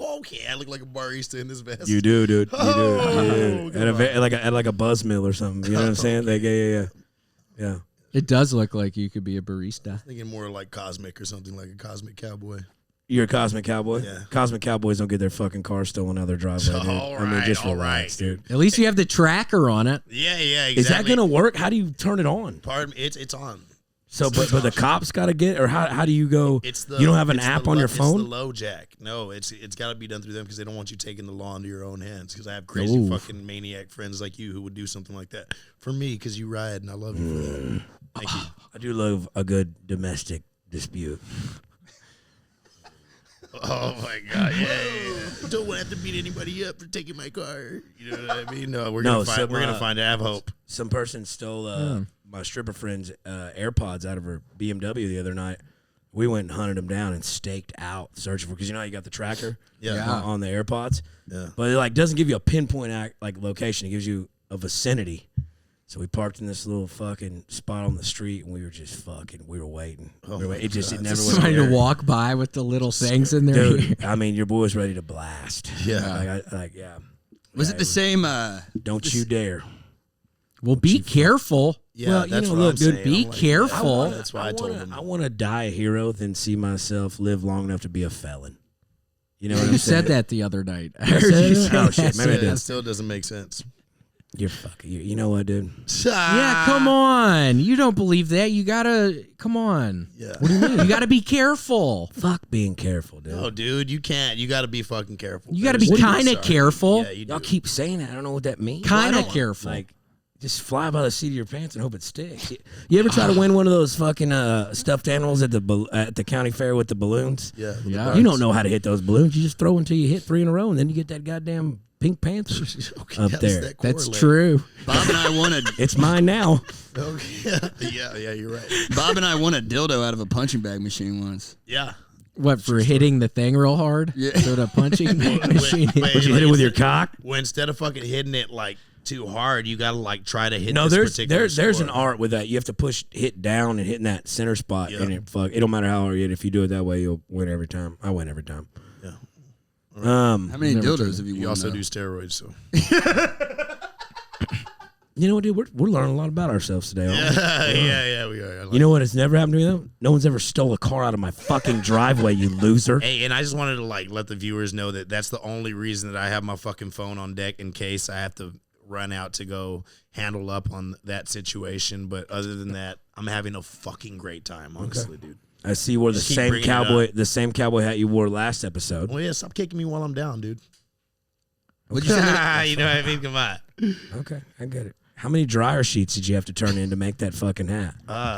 Okay, I look like a barista in this vest. You do, dude. You do. Oh, At like a buzz mill or something. You know what I'm saying? Like, yeah. It does look like you could be a barista. Thinking more like Cosmic or something, like a Cosmic Cowboy. You're a Cosmic Cowboy? Yeah. Cosmic Cowboys don't get their fucking car stolen out of their driveway, dude. All I mean, right, just all relax, dude. At least you have the tracker on it. Yeah, exactly. Is that going to work? How do you turn it on? Pardon me, it's on. So, but the cops got to get, or how do you go? You don't have an app on your phone? It's the low jack. No, it's got to be done through them because they don't want you taking the law into your own hands. Because I have crazy fucking maniac friends like you who would do something like that for me because you ride and I love you for that. Thank you. I do love a good domestic dispute. Oh my god! Yeah. Don't have to beat anybody up for taking my car. You know what I mean? No, we're gonna find it. I have hope. Some person stole my stripper friend's AirPods out of her BMW the other night. We went and hunted them down and staked out searching for, because you know how you got the tracker on the AirPods. Yeah, but it doesn't give you a pinpoint location. It gives you a vicinity. So we parked in this little fucking spot on the street, and we were just we were waiting. It never was Trying there. to walk by with the little things in there. Dude, I mean, your boy was ready to blast. Yeah. Was it the same? Don't you dare. Well, be careful. Yeah, Well, you that's know, what look, I'm dude, saying. be I'm like, careful. yeah, that's why I told him. I want to die a hero than see myself live long enough to be a felon. You know what I'm You saying? said that the other night. I I heard said you it? say Oh, shit, that. maybe I did. That still doesn't make sense. You're fucking. You know what, dude? Yeah, come on. You don't believe that. You gotta, come on. Yeah. What do you mean? You gotta be careful. Fuck being careful, dude. No, dude, you can't. You got to be fucking careful. You gotta be There's- kind of Sorry. careful. Yeah, you do. Y'all keep saying that. I don't know what that means. Kind I of don't- careful. Like, just fly by the seat of your pants and hope it sticks. You ever try to win one of those fucking stuffed animals at the county fair with the balloons? Yeah. with the Yeah. darts. You don't know how to hit those balloons. You just throw until you hit 3 in a row, and then you get that goddamn Pink Panther Okay, up how's there. that That's correlate? true. Bob and I won a It's mine now. Okay. Yeah, you're right. Bob and I won a dildo out of a punching bag machine once. Yeah. What, for hitting the thing real hard? Yeah. So the punching machine. wait. Would you hit it with your cock? Well, instead of fucking hitting it like too hard, you got to try to hit. No, this there's particular an score. art with that. You have to hit down and hit in that center spot, Yeah. and it don't matter how hard you hit. If you do it that way, you'll win every time. I win every time. Yeah. How many dildos have you won? You also though? do steroids, so. You know what, dude? We're learning a lot about ourselves today. Aren't we? Yeah, we are. I like You know what has never happened to me though? No one's ever stole a car out of my fucking driveway. You loser. Hey, and I just wanted to let the viewers know that that's the only reason that I have my fucking phone on deck in case I have to run out to go handle up on that situation. But other than that, I'm having a fucking great time, honestly, dude. I see you wore the Just keep same bringing cowboy hat you wore last episode. Well, yeah, stop kicking me while I'm down, dude. What'd you say? You know what I mean? Come on. Okay, I get it. How many dryer sheets did you have to turn in to make that fucking hat?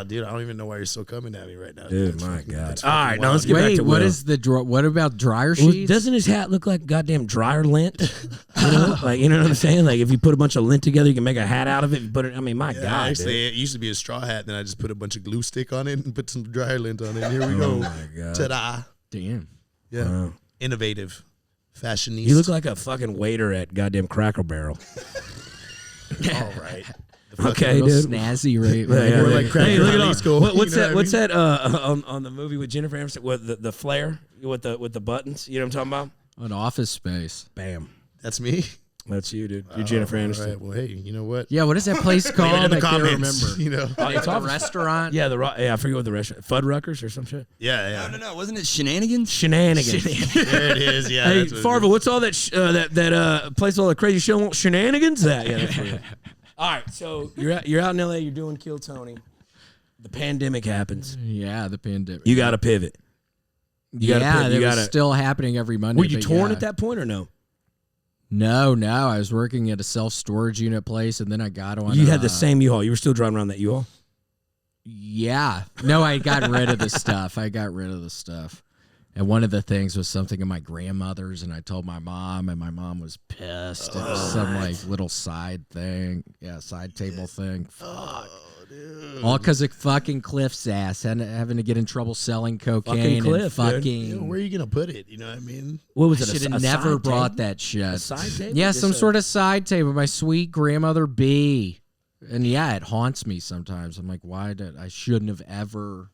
Dude, I don't even know why you're still coming at me right now. Dude, That's my fucking- God. that's All fucking right, now wild. let's get back Wait, to what Will. is what about dryer Well, sheets? doesn't his hat look like goddamn dryer lint? You know, you know what I'm saying? Like if you put a bunch of lint together, you can make a hat out of it. You put it. I mean, my Yeah, God, actually, dude. it used to be a straw hat. Then I just put a bunch of glue stick on it and put some dryer lint on it. Here we go. Oh my God. Ta-da. Damn. Yeah. Wow. Innovative. Fashionista. You look like a fucking waiter at goddamn Cracker Barrel. All right. Okay, Real dude. snazzy, right? Yeah, We're like crack hey, look in at high all. school. What's You know that? what I What's that? On the movie with Jennifer Aniston with the flare with the buttons. You know what I'm talking about? An Office Space. Bam. That's me. That's you, dude. You're Jennifer All Aniston. right. Well, hey, you know what? Yeah, what is that place Leave it called? in the I can't comments. remember. You know. It's A Office- restaurant. Yeah, I forget what the restaurant. Fuddruckers or some shit. Yeah. No. Wasn't it Shenanigans? Shenanigans. There it is. Yeah. Hey, that's what it Farva, is. what's all that that place all the crazy shit on Shenanigans? That yeah. That's what it is. All right, so you're out in LA. You're doing Kill Tony. The pandemic happens. Yeah, the pandemic. You got to pivot. You gotta yeah, pivot. You it was gotta. still happening every Monday. Were you but torn yeah. at that point or no? No. I was working at a self-storage unit place, and then I got on. You had the same U-Haul. You were still driving around that U-Haul. Yeah. No, I got rid of the stuff. And one of the things was something of my grandmother's, and I told my mom, and my mom was pissed. It was some like little side thing. Yeah, side table thing. Fuck. Dude. All because of fucking Cliff's ass and having to get in trouble selling cocaine. Cliff, and dude. fucking. You know, where are you gonna put it? You know what I mean? What was I it? should a have never side brought table? that shit. A side table? Yeah, Just some a- sort of side table. My sweet grandmother B. And yeah, it haunts me sometimes. I'm like, why did I shouldn't have ever.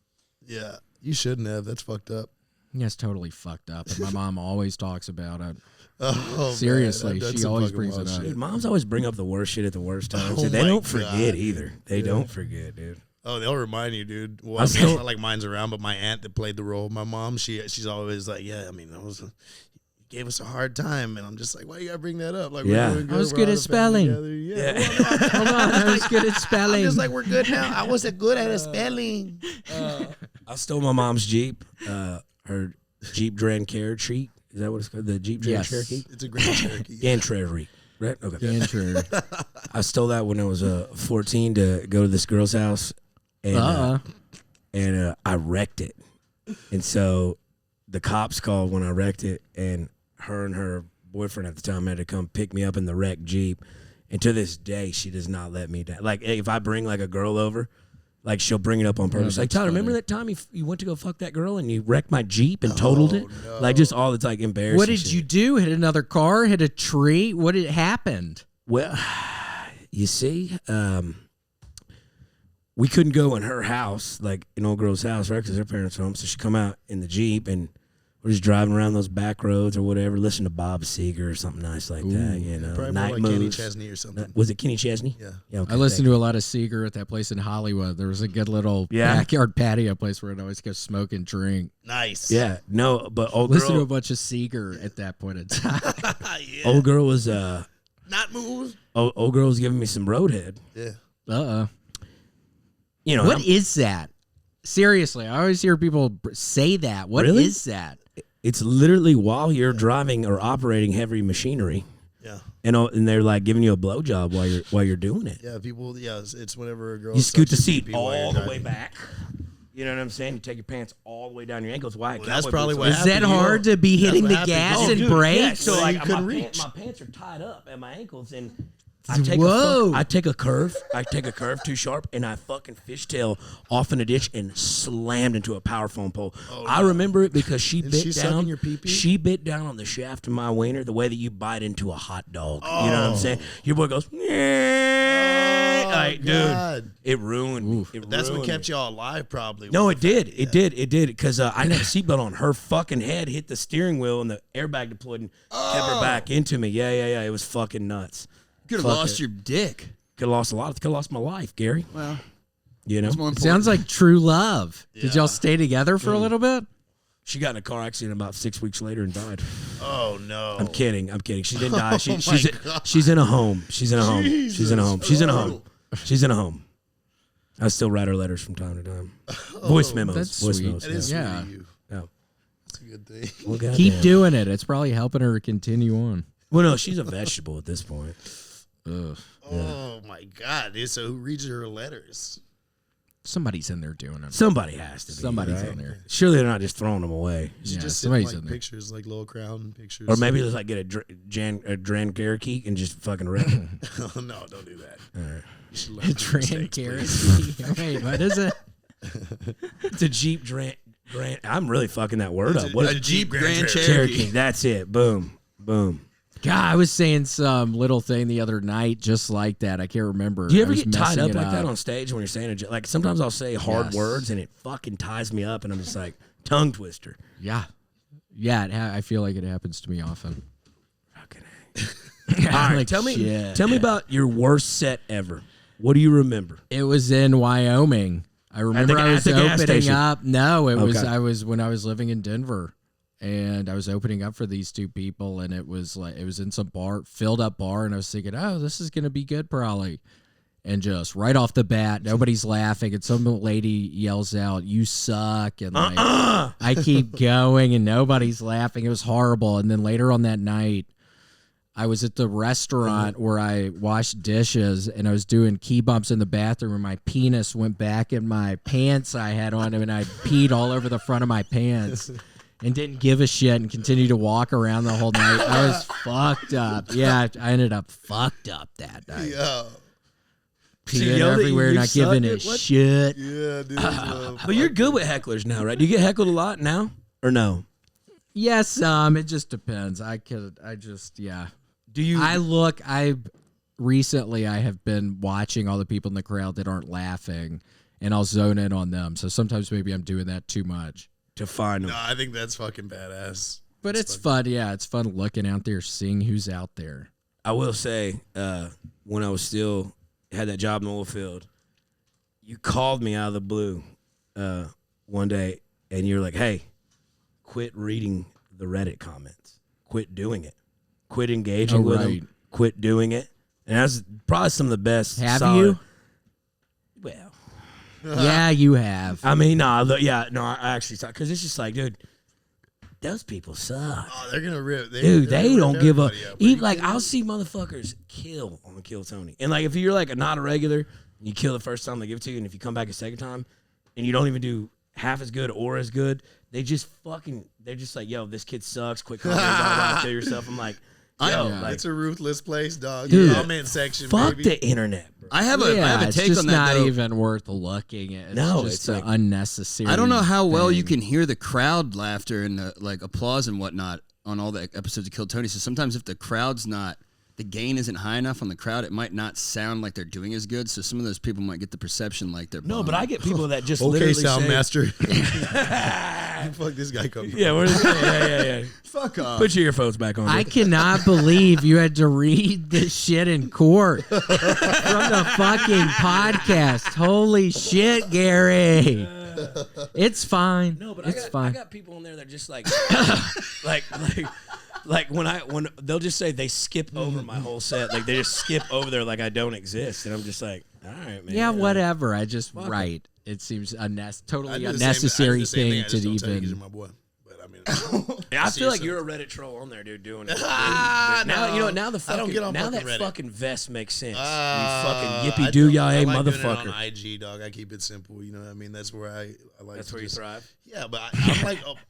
Yeah. You shouldn't have. That's fucked up. Yeah, it's totally fucked up. And my mom always talks about it. Oh, Seriously, man, that's she some always fucking brings wild it up. shit. Dude, moms always bring up the worst shit at the worst times. Oh They my don't God. forget either. They don't forget, dude. Oh, they'll remind you, dude. Well, I'm it's still- not like mine's around, but my aunt that played the role of my mom, she's always like, yeah, I mean, that was you gave us a hard time, and I'm just like, why you gotta bring that up? Like, Yeah. we're doing good. I was we're good all at a family spelling. together. Yeah. Hold on, I was good at spelling. I'm just like, we're good now. I wasn't good at spelling. I stole my mom's Jeep, her Jeep Grand Cherokee. Is that what it's called? The Jeep Grand Yes. Cherokee? It's a Grand Cherokee. Grand Cherokee. Right? Okay. Andrew. I stole that when I was 14 to go to this girl's house, and I wrecked it. And so the cops called when I wrecked it, and her and her boyfriend at the time had to come pick me up in the wrecked Jeep. And to this day, she does not let me down. Like, if I bring like a girl over, like she'll bring it up on purpose. Like, that's Tyler, remember funny. that time you went to go fuck that girl and you wrecked my Jeep and totaled it? no. Like, just all it's like embarrassing. What did shit. you do? Hit another car? Hit a tree? What had happened? Well, you see, we couldn't go in her house, like an old girl's house, right? Because her parents' home. So she come out in the Jeep, and we're just driving around those back roads or whatever, listen to Bob Seger or something nice like that. You know, Probably night more like Kenny moves. Chesney or something. Was it Kenny Chesney? Yeah. Okay, I listened to a lot of Seeger at that place in Hollywood. There was a good little backyard patio place where I'd always go smoke and drink. Nice. Yeah, no, but old Listen to a girl, bunch of Seeger at that point in time. Yeah. old girl was Not move. old girl was giving me some roadhead. Yeah. You know, What I'm- is that? Seriously, I always hear people say that. What is Really? that? it's literally while you're driving or operating heavy machinery. Yeah. And they're like giving you a blowjob while you're doing it. Yeah. People. Yeah. It's whenever a girl. You scoot the sucks your seat pee-pee while you're all the way driving. back. You know what I'm saying? You take your pants all the way down your ankles. Why? Well, that's probably what Is happened. that hard to be hitting what the happened. gas Oh, and dude, brake? Yeah, so Well, like you couldn't my, reach. my pants are tied up at my ankles, and I take Whoa. I take a curve too sharp, and I fucking fishtail off in a ditch and slammed into a power phone pole. I remember it because she Is bit she down. sucking your pee-pee? She bit down on the shaft of my wiener the way that you bite into a hot dog. You know what I'm saying? Your boy goes, yeah. Like, God. dude, it ruined me. That's what kept y'all alive, probably. No, was it the did. fact- It did. It did. Because I didn't have a seatbelt on. Her fucking head hit the steering wheel and the airbag deployed and kept her back into me. Yeah. It was fucking nuts. Could have Fuck lost it. your dick. Could have lost a lot. Could have lost my life, Gary. Well, You know? it's more It important. sounds like true love. Did Yeah. y'all stay together for a little bit? She got in a car accident about 6 weeks later and died. Oh no. I'm kidding. She didn't die. Oh, She's my God. she's in a home. She's in a home. She's in a home. She's in a Oh. home. She's in a home. I still write her letters from time to time. Voice memos. that's Voice sweet. memos. That is Yeah. sweet of you. Yeah. That's a good thing. Well, Keep goddamn. doing it. It's probably helping her continue on. Well, no, she's a vegetable at this point. Ugh. Oh my God, dude. So who reads her letters? Somebody's in there doing it. Somebody has to be. Somebody's right? in there. Surely they're not just throwing them away. She Yeah, just somebody's sent in like there. pictures, like little crown pictures. Or maybe let's like get a Grand Cherokee and just fucking wreck it. Oh, no, don't do that. Alright. You should learn from your mistakes, Transparency. Wait, what is it? It's a Jeep Grand. I'm really fucking that word up. What a is Jeep Grand Cherokee? Cherokee. That's it. Boom. Boom. God, I was saying some little thing the other night just like that. I can't remember. Do you ever I was get tied messing up it like that on stage when you're saying it? Like sometimes I'll say hard words and it fucking ties me up, and I'm just like tongue twister. Yeah. Yeah, I feel like it happens to me often. Fucking All right, tell me about your worst set ever. What do you remember? It was in Wyoming. I remember I was opening up. No, I was when I was living in Denver, and I was opening up for these two people, and it was in some filled up bar, and I was thinking, oh, this is gonna be good probably. And just right off the bat, nobody's laughing, and some lady yells out, "You suck!" And like, I keep going, and nobody's laughing. It was horrible. And then later on that night, I was at the restaurant where I washed dishes, and I was doing key bumps in the bathroom, and my penis went back in my pants I had on, and I peed all over the front of my pants. And didn't give a shit and continued to walk around the whole night. I was fucked up. Yeah, I ended up fucked up that night. Yeah. Peeing everywhere, not giving a shit. Yeah, dude. But you're good with hecklers now, right? Do you get heckled a lot now, or no? Yes, it just depends. Do you? Recently I have been watching all the people in the crowd that aren't laughing, and I'll zone in on them. So sometimes maybe I'm doing that too much. To find them. No, I think that's fucking badass. But it's fun. Yeah, it's fun looking out there, seeing who's out there. I will say, when I was still had that job in the oil field, you called me out of the blue one day, and you're like, "Hey, quit reading the Reddit comments. Quit doing it. Quit engaging with them. Quit doing it." And that's probably some of the best. Have you? Well. Yeah, you have. I mean, I actually thought, because it's just like, dude, those people suck. Oh, they're gonna rip. They don't give a. Even like, I'll see motherfuckers kill on the Kill Tony, and like if you're like not a regular, and you kill the first time they give it to you, and if you come back a second time, and you don't even do half as good or as good, they're just like, yo, this kid sucks. Quit calling me, kill yourself. I'm like. It's a ruthless place, dog. Dude, comment section, fuck baby. the internet, bro. I have a take on that. It's not though. even worth looking at. It's just like, unnecessary. I don't know how well you can hear the crowd laughter and the, like applause and whatnot on all the episodes of Kill Tony. So sometimes if the crowd's not, the gain isn't high enough on the crowd, it might not sound like they're doing as good. So some of those people might get the perception like they're no, but I get people that just okay, literally Soundmaster. Fuck this guy coming. Yeah, yeah. fuck off. Put your earphones back on. I cannot believe you had to read this shit in court from the fucking podcast. Holy shit, Gary. It's fine. No, but it's I fine. got people in there that just like, like when they'll just say they skip over my whole set, like they just skip over there like I don't exist, and I'm just like, all right, man. Yeah, whatever. I just Fuck write. It seems totally I do the unnecessary same thing I just to don't tell you 'cause even. you're my boy. But I mean, Yeah, I feel like you're a Reddit troll on there, dude, doing it. Now you know. Now the I don't fucking get on now fucking that Reddit. fucking vest makes sense. You I fucking yippee doo yah, I hey like doing it motherfucker. on IG, dog. I keep it simple. You know what I mean? That's where I like. That's to where you just- thrive. Yeah, but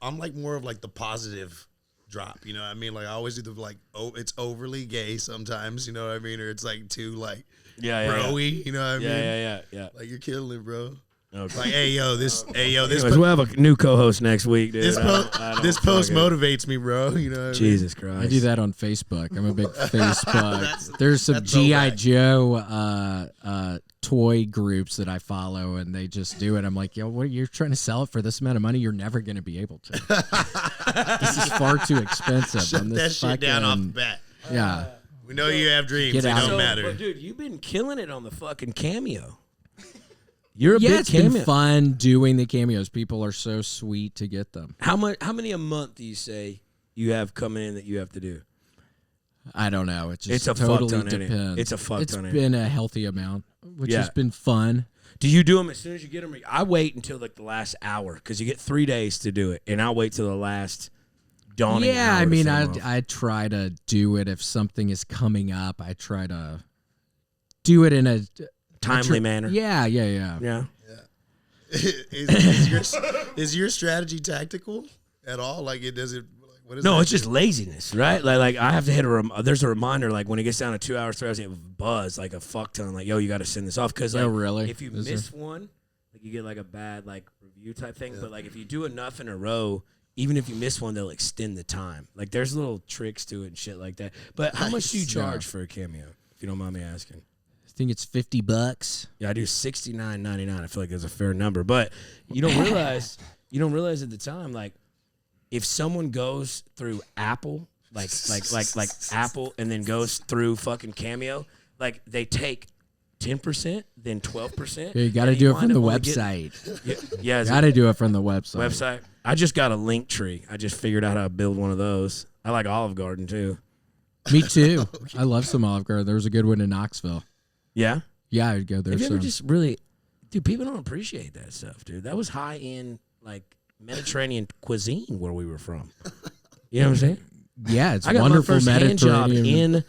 I'm like more of like the positive drop. You know what I mean? Like I always do the like, oh, it's overly gay sometimes. You know what I mean? Or it's like too like bro-y. You know what I mean? Yeah. Like you're killing it, bro. Okay. Like, this Anyways, we'll have a new co-host next week, dude. this post motivates me, bro. You know what I mean? Jesus Christ. I do that on Facebook. I'm a big Facebook. There's some that's G.I. throwback. Joe toy groups that I follow, and they just do it. I'm like, yo, what, you're trying to sell it for this amount of money? You're never going to be able to. This is far too expensive. Shut on that this shit down off the fucking- bat. Yeah. We know you have dreams. Get They out. don't matter. But dude, you've been killing it on the fucking cameo. You're a Yeah, big it's cameo. been fun doing the cameos. People are so sweet to get them. How many a month do you say you have coming in that you have to do? I don't know. It just It's a fuck totally ton, ain't it? depends. It's a fuck ton, ain't It's it? been a healthy amount, which Yeah. has been fun. Do you do them as soon as you get them? I wait until like the last hour because you get 3 days to do it, and I'll wait till the last dawning. Yeah, hour I to mean, film off. I try to do it if something is coming up. I try to do it in a timely manner. Yeah. Yeah. Is your strategy tactical at all? Like it doesn't. Like, what is No, that? it's just laziness, right? Like I have to hit there's a reminder, like when it gets down to 2 hours, 3 hours, it buzz like a fuck ton, like, yo, you got to send this off. Because like, Oh, really? if you Is miss one, like you get like a bad like review type thing. But like if you do enough in a row, even if you miss one, they'll extend the time. Like there's little tricks to it and shit like that. But how much do you charge for a cameo, if you don't mind me asking? I think it's $50. Yeah, I do $69.99. I feel like that's a fair number, but you don't realize at the time, like if someone goes through Apple, like Apple, and then goes through fucking Cameo, like they take 10%, then 12%. Yeah, you got to do it from the website. Yeah, got to do it from the website. Website. I just got a link tree. I just figured out how to build one of those. I like Olive Garden too. Me too. I love some Olive Garden. There was a good one in Knoxville. Yeah. Yeah, I'd go there. Have you ever just really, dude? People don't appreciate that stuff, dude. That was high end, like Mediterranean cuisine where we were from. You know what I'm saying? Yeah, it's I got wonderful my first hand job Mediterranean. in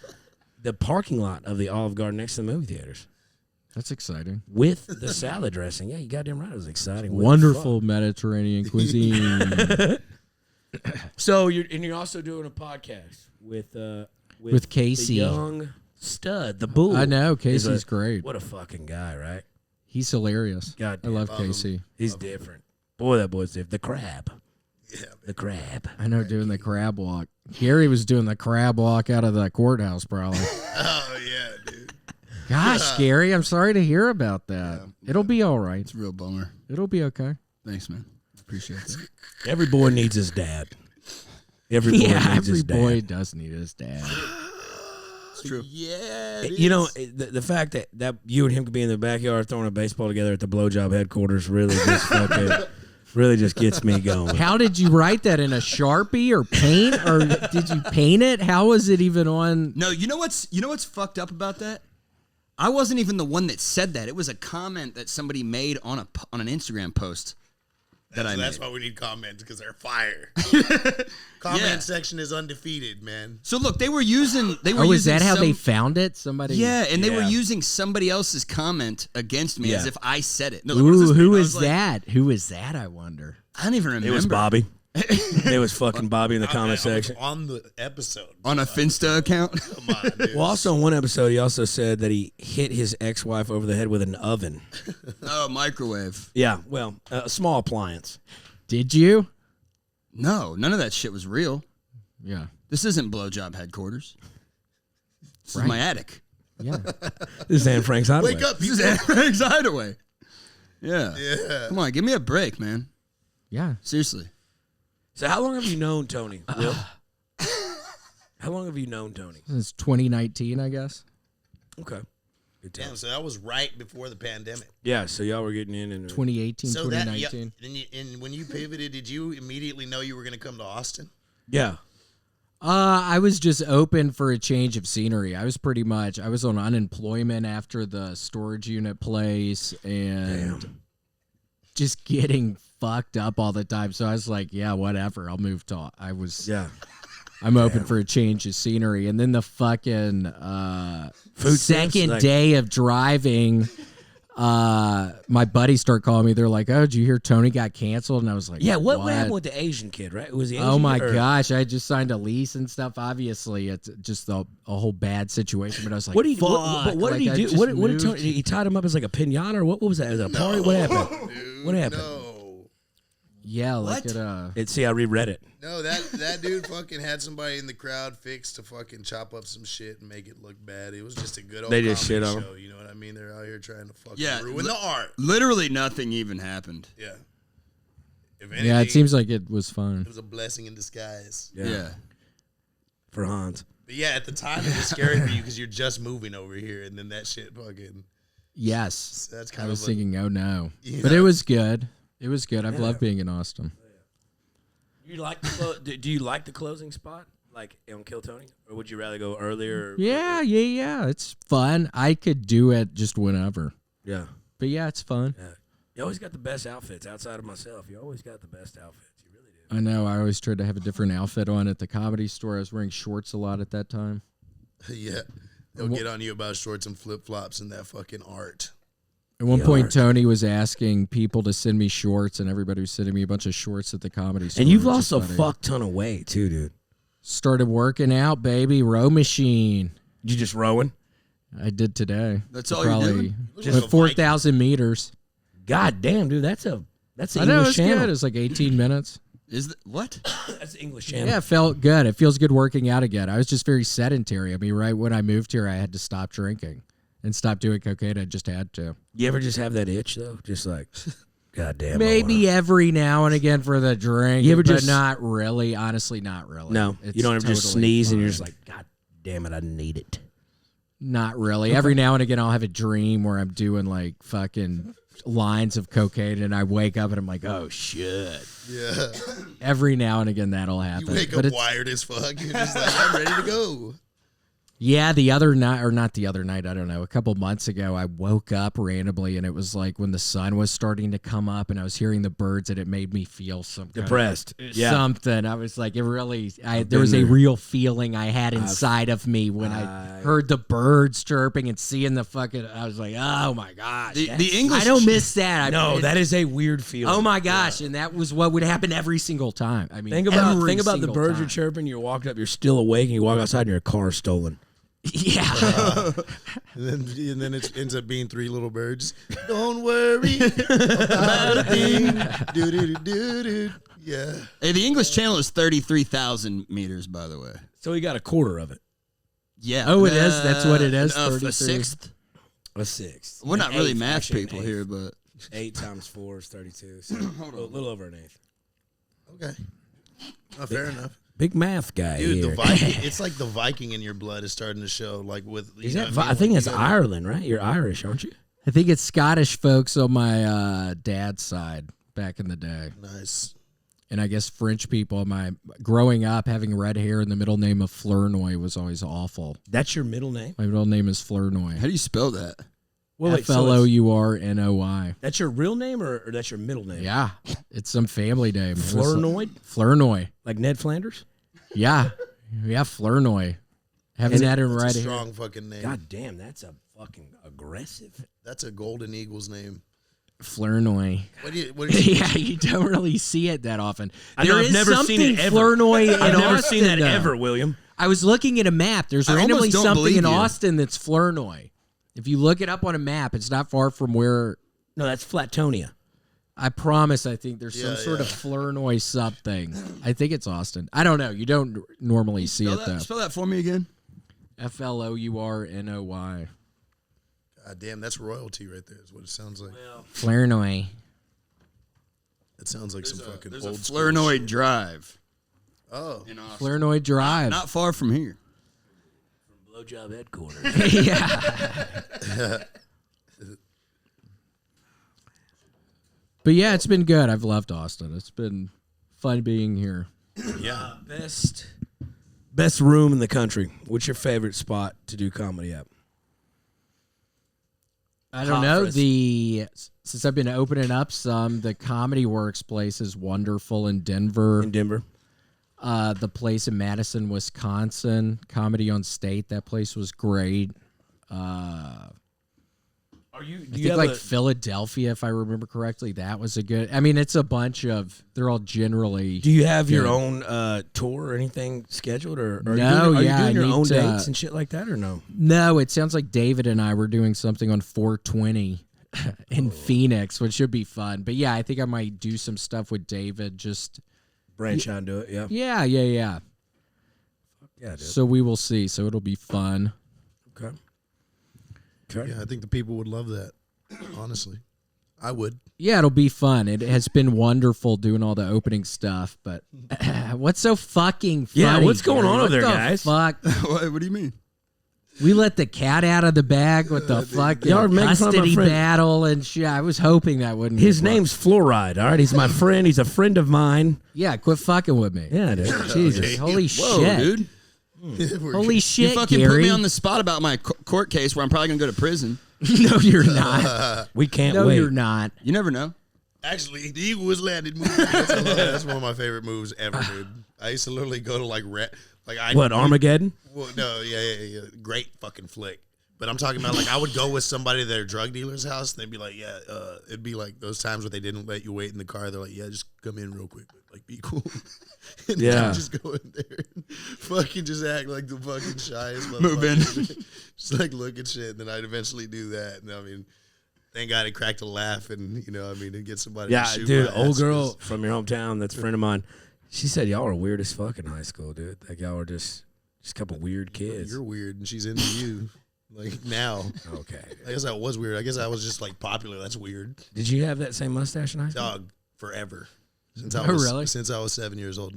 the parking lot of the Olive Garden next to the movie theaters That's exciting. with the salad dressing. Yeah, you goddamn right. It was exciting. What the Wonderful Mediterranean cuisine. So you're also doing a podcast with Casey. the young stud, the bull. I know He's Casey's great. What a fucking guy, right? He's hilarious. I Goddamn. love Casey. He's different. Boy, that boy's different. The crab. Yeah, The crab. I know, doing the crab walk. Gary was doing the crab walk out of the courthouse, probably. oh yeah, dude. Gosh, Gary, I'm sorry to hear about that. It'll be all right. It's a real bummer. It'll be okay. Thanks, man. Appreciate it. Every boy needs his dad. Every boy needs Every his dad. boy does need his dad. It's true. Yeah, You know, the fact that you and him could be in the backyard throwing a baseball together at the blowjob headquarters really just fucking really just gets me going. How did you write that, in a Sharpie or paint, or did you paint it? How was it even on? No, you know what's fucked up about that? I wasn't even the one that said that. It was a comment that somebody made on an Instagram post that I made. That's why we need comments, because they're fire. Comment Yeah. section is undefeated, man. So look, they were using. Oh, is that how they found it? Somebody? Yeah, and they were Yeah. using somebody else's comment against me as Yeah. if I said it. No, like, what does Ooh, this mean? who I is was like, that? Who is that? I wonder. I don't even remember. It was Bobby. It was fucking Bobby in the comment section. On the episode. On a Finsta account. Come on, dude. Well, also in one episode, he also said that he hit his ex-wife over the head with an oven. Oh, microwave. Yeah, well, a small appliance. Did you? No, none of that shit was real. Yeah. This isn't blowjob headquarters. This Right. is my attic. Yeah. This is Anne Frank's hideaway. Wake up, This is people. Anne Frank's hideaway. Yeah. Yeah. Come on, give me a break, man. Yeah. Seriously. So how long have you known Tony, Will? How long have you known Tony? Since 2019, I guess. Okay. Good time. Damn, so that was right before the pandemic. Yeah, so y'all were getting in and 2018, So that, 2019. yeah, and when you pivoted, did you immediately know you were going to come to Austin? yeah. I was just open for a change of scenery. I was on unemployment after the storage unit place and just getting fucked up all the time. So I was like, yeah, whatever. I'll move to. Yeah. I'm open for a change of scenery. And then the fucking Food second stamps, like- day of driving, my buddies start calling me. They're like, "Oh, did you hear Tony got canceled?" And I was like, Yeah, what happened with the Asian kid, right? Was he Asian? Oh my or- gosh! I just signed a lease and stuff. Obviously, it's just a whole bad situation. But I was like, What did he? Fuck. What did Like, I he do? just What did moved. Tony? He tied him up as like a pinata, or what was that? Was it a party? What happened? Dude, What happened? No. Yeah, like What? it. See, I reread it. No, that dude fucking had somebody in the crowd fixed to fucking chop up some shit and make it look bad. It was just a good old They just comedy shit on show. You know what I mean? They're out here trying to fucking Yeah, ruin the art. Literally nothing even happened. Yeah. If anything, Yeah, it seems like it was fun. it was a blessing in disguise. Yeah. For Hans. But yeah, at the time it was scary for you because you're just moving over here, and then that shit fucking. Yes, That's I kind was of. thinking, oh no, You but know. it was good. It was good. I've loved being in Austin. You like the do you like the closing spot, like on Kill Tony, or would you rather go earlier? Yeah. It's fun. I could do it just whenever. Yeah. But yeah, it's fun. Yeah. You always got the best outfits outside of myself. You always got the best outfits. You really do. I know. I always tried to have a different outfit on at the Comedy Store. I was wearing shorts a lot at that time. Yeah. They'll get on you about shorts and flip flops and that fucking art. At one The point, art. Tony was asking people to send me shorts, and everybody was sending me a bunch of shorts at the Comedy Store. And you've which lost is a funny. fuck ton of weight too, dude. Started working out, baby. Row machine. You just rowing? I did today. That's all you're doing? Look like a 4,000 meters. God damn, dude, that's I an know, English it's channel. good. It's like 18 minutes. What? That's the English channel. Yeah, it felt good. It feels good working out again. I was just very sedentary. I mean, right when I moved here, I had to stop drinking and stop doing cocaine. I just had to. You ever just have that itch though? Just like, goddamn. Maybe every now and again for the drink. You ever but just- not really? Honestly, not really. No, It's you don't ever just totally sneeze and you're fine. just like, God damn it, I need it. Not really. Every now and again, I'll have a dream where I'm doing like fucking lines of cocaine, and I wake up and I'm like, oh shit. Yeah. Every now and again, that'll You happen. wake But up it's- wired as fuck. You're just like, I'm ready to go. Yeah, the other night, or not the other night, I don't know, a couple months ago, I woke up randomly, and it was like when the sun was starting to come up, and I was hearing the birds, and it made me feel some kind of- Depressed. Yeah. something. I was like, it really, there was a real feeling I had inside of me when I heard the birds chirping and seeing the fucking, I was like, oh my gosh. The English. I don't miss that. No, that is a weird feeling. Oh my gosh, and that was what would happen every single time. I mean, Think about every the single birds time. are chirping. You walked up, you're still awake, and you walk outside, and your car's stolen. Yeah. And then it ends up being three little birds. Don't worry about a thing. Do. Yeah. Hey, the English Channel is 33,000 meters, by the way. So he got a quarter of it. Yeah. Oh, it is? That's what it is, A 33? sixth. A sixth. We're not An really eighth, math actually, an people eighth. here, but 8 times 4 is 32. So a little over an eighth. Okay. Oh, fair enough. Big math guy Dude, here. the Viking, it's like the Viking in your blood is starting to show. Like with, Is that I think it's Ireland, right? You're Irish, aren't you? I think it's Scottish folks on my dad's side back in the day. Nice. And I guess French people, growing up having red hair and the middle name of Flournoy was always awful. That's your middle name? My middle name is Flournoy. how do you spell that? Well, wait, so Flournoy. that's your real name or that's your middle name? Yeah, it's some family name. It was Flournoy? Flournoy. Like Ned Flanders? Yeah, Flournoy. Having that in That's red a hair. strong fucking name. God damn, that's a fucking aggressive. That's a golden eagle's name. Flournoy. What do you Yeah, you don't really see it that often. I know, There I've is never something seen it ever. Flournoy in I've never Austin, seen that though. ever, William. I was looking at a map. There's I randomly almost don't something believe in you. Austin that's Flournoy. If you look it up on a map, it's not far from where. No, that's Flatonia. I promise. I think there's some Yeah, sort of yeah. Flournoy something. I think it's Austin. I don't know. You don't normally see it though. Spell that for me again. Flournoy. God damn, that's royalty right there. Is what it sounds like. Flournoy. It sounds like some fucking There's a old school Flournoy shit. Drive. Oh, In Austin. Flournoy Drive. Not far from here. Blowjob headquarters. Yeah. But yeah, it's been good. I've loved Austin. It's been fun being here. yeah. Best room in the country. What's your favorite spot to do comedy at? I don't know. Conference. Since I've been opening up some, the Comedy Works place is wonderful in Denver. In Denver? The place in Madison, Wisconsin, Comedy on State. That place was great. Are you? I think like Philadelphia, if I remember correctly, that was a good. I mean, it's a bunch of. They're all generally. Do you have your good. own tour or anything scheduled, or are No, you doing, yeah, are I you doing your need own to- dates and shit like that, or no? No, it sounds like David and I were doing something on 420 in Phoenix, which should be fun. But yeah, I think I might do some stuff with David. Just Branch out and do it, yeah. yeah. Yeah, dude. So we will see. So it'll be fun. Okay. Yeah, I think the people would love that. Honestly, I would. Yeah, it'll be fun. It has been wonderful doing all the opening stuff. But what's so fucking funny? Yeah, what's going on Gary? over there, What the guys? Fuck. What do you mean? We let the cat out of the bag with the fucking Y'all are making fun of my custody friend. battle and shit. I was hoping that wouldn't. His get name's Fluoride, all right? He's my friend. He's a friend of mine. Yeah, quit fucking with me. Yeah, dude. Jesus. Holy Whoa, shit. dude. Holy You shit, fucking Gary. put me on the spot about my court case where I'm probably going to go to prison. No, you're not. We can't No, wait. you're not. You never know. Actually, the eagle was landed. Move. That's one of my favorite moves ever, dude. I used to literally go to like What, Armageddon? Well, no, yeah. Great fucking flick. But I'm talking about like I would go with somebody to their drug dealer's house and they'd be like, yeah, it'd be like those times where they didn't let you wait in the car. They're like, yeah, just come in real quick. Like, be cool. And Yeah. I would just go in there and fucking just act like the fucking shyest Move in. motherfucker. Just like look at shit. And then I'd eventually do that. And I mean, Thank God it cracked a laugh and, to get somebody Yeah, to shoot dude, my old ass. girl from your hometown that's a friend of mine, she said y'all are weird as fuck in high school, dude. Like y'all are just a couple weird kids. You're weird and she's into you. Like now. Okay. I guess I was weird. I guess I was just like popular. That's weird. Did you have that same mustache in high school? Dog, forever. Since really? Since I was 7 years old.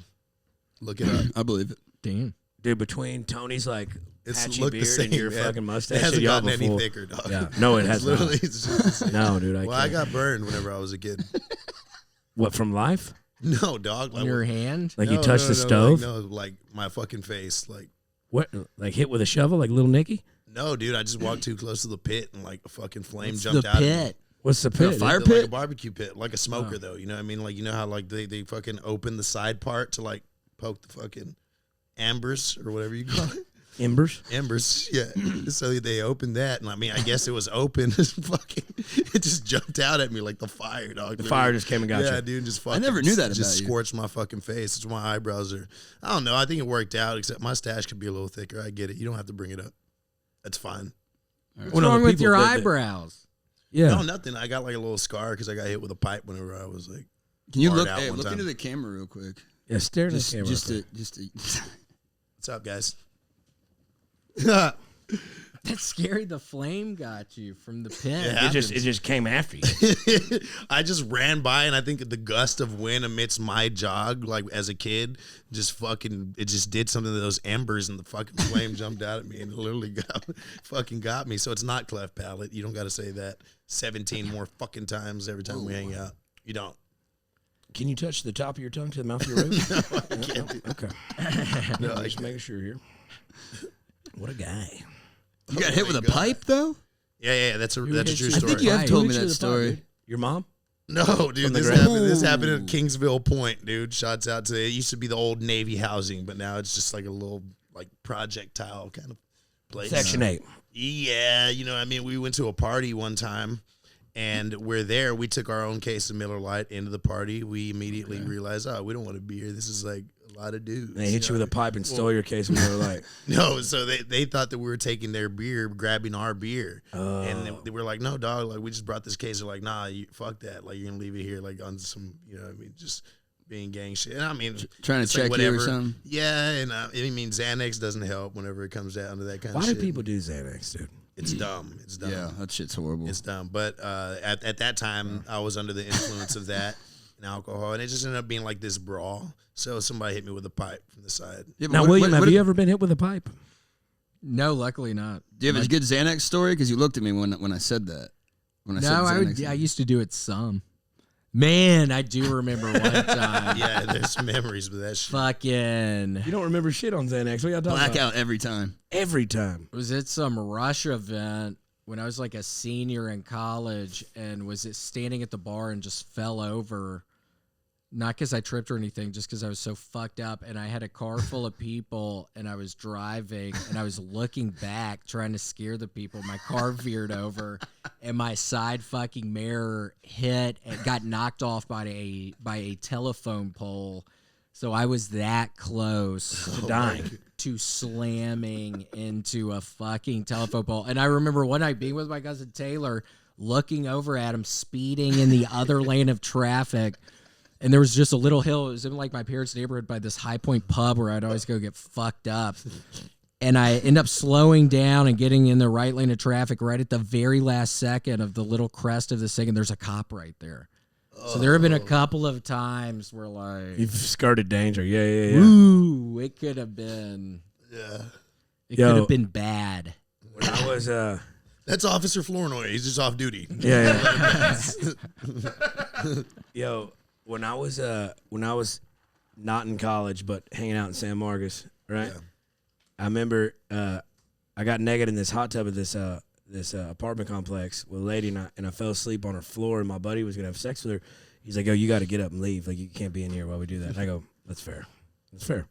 Look it up. I believe it. Damn. Dude, between Tony's like It's patchy looked the beard same, and your man. fucking mustache, It hasn't y'all gotten any before- thicker, dog. Yeah. No, it It's has literally not. it's just the same. No, dude. Well, I got burned whenever I was a kid. What, from life? No, dog. On your hand? Like no, you touched no, the no, stove? like my fucking face. Like, What? Like hit with a shovel, like Little Nicky? no, dude. I just walked too close to the pit and like a fucking flame It's jumped the out. pit. What's the pit? fire Like a pit? barbecue pit, like a smoker though. You know what I mean? Like how like they fucking open the side part to like poke the fucking ambers or whatever you call it. Embers? Embers, yeah. So they opened that, and I guess it was open. Fucking, it just jumped out at me like the fire, dog. The fire just came and got yeah, you. dude, just fucking. never knew that Just about you. scorched my fucking face. It's my eyebrows are. I don't know. I think it worked out. Except my stash could be a little thicker. I get it. You don't have to bring it up. That's fine. What's Well, no, wrong the with people your that- eyebrows? Yeah. No, nothing. I got like a little scar because I got hit with a pipe whenever I was like. Can you hard look? out Hey, one look time. into the camera real quick. Yeah, stare at the camera. Just real to. What's up, guys? That's scary. The flame got you from the pit. Yeah. quick. It just came after you. I just ran by, and I think the gust of wind amidst my jog, like as a kid, it just did something to those embers, and the fucking flame jumped out at me, and it literally got me. So it's not cleft palate. You don't got to say that 17 more fucking times every time we hang out. You don't. Can you touch the top of your tongue to the mouth of your roof? No, I can't do that. Okay. No, I Just can't. making sure here. What a guy. You got hit with a God. pipe though? Yeah, that's a hit true you? I story. think you have Who told me hit you that with the pipe, story. dude? Your mom? No, dude, the this ground? happened at Kingsville Point, dude. Shouts out to it. Used to be the old Navy housing, but now it's just like a little like projectile kind of place. Section 8. Yeah, we went to a party one time, and we're there. We took our own case of Miller Lite into the party. We immediately realized, we don't want to be here. This is like a lot of dudes. They hit you with a pipe and stole your case when they were like, No, so they thought that we were taking their beer, grabbing our beer, and they were like, "No, dog, like we just brought this case." They're like, "Nah, fuck that. Like you're gonna leave it here, like on some, just being gang shit." And I mean, Trying to it's like check you or whatever. something? Yeah, and Xanax doesn't help whenever it comes down to that kind why of do shit. people do Xanax, dude? It's dumb. It's dumb. Yeah, that shit's horrible. It's dumb. But at that time, I was under the influence of that and alcohol, and it just ended up being like this brawl. So somebody hit me with a pipe from the side. Yeah, but Now, what- William, what- have what- you ever been hit with a pipe? No, luckily not. Do you have a good Xanax story? Because you looked at me when I said that. When I said No, Xanax. I used to do it some. Man, I do remember one time. Yeah, there's memories with that shit. Fucking. You don't remember shit on Xanax. What y'all talking about? blackout every time. Every time. Was at some Rush event when I was like a senior in college, and was it standing at the bar and just fell over. Not because I tripped or anything, just because I was so fucked up. And I had a car full of people, and I was driving, and I was looking back trying to scare the people. My car veered over, and my side fucking mirror hit and got knocked off by a telephone pole. So I was that close To dying. to slamming into a fucking telephone pole. And I remember one night being with my cousin Taylor, looking over at him, speeding in the other lane of traffic. And there was just a little hill. It was in like my parents' neighborhood by this High Point pub where I'd always go get fucked up. And I end up slowing down and getting in the right lane of traffic right at the very last second of the little crest of this thing. And there's a cop right there. So there have been a couple of times where like, You've skirted danger. Yeah. ooh, it could have been, Yeah. it Yo. could have been bad. When I was, That's Officer Flournoy. He's just off duty. yeah. Yo, when I was not in college but hanging out in San Marcos, right? Yeah. I remember I got naked in this hot tub of this apartment complex with a lady, and I fell asleep on her floor, and my buddy was gonna have sex with her. He's like, "Yo, you got to get up and leave. Like, you can't be in here while we do that." And I go, "That's fair. That's fair."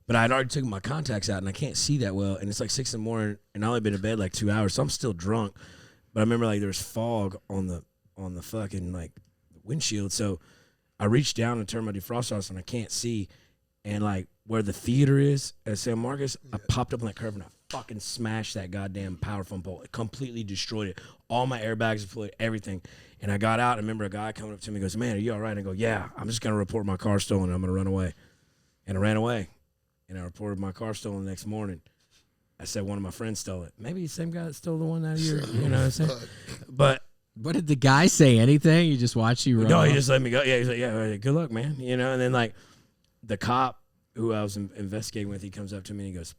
But I'd already taken my contacts out, and I can't see that well, and it's like 6 in the morning, and I only been in bed like 2 hours, so I'm still drunk. But I remember like there was fog on the fucking like windshield, so I reached down and turned my defroster off, and I can't see. And like where the theater is at San Marcos, I popped up on that curve and I fucking smashed that goddamn power phone pole. It completely destroyed it. All my airbags deployed, everything. And I got out, and I remember a guy coming up to me and goes, man, are you all right? And I go, yeah, I'm just going to report my car stolen, and I'm going to run away. And I ran away, and I reported my car stolen the next morning. I said one of my friends stole it. Maybe the same guy that stole the one out of your, you know what I'm saying? But What did the guy say? Anything? You just watched you run? no, he off? just let me go. Yeah, he's like, yeah, good luck, man. You know, and then like the cop who I was investigating with, he comes up to me and he goes,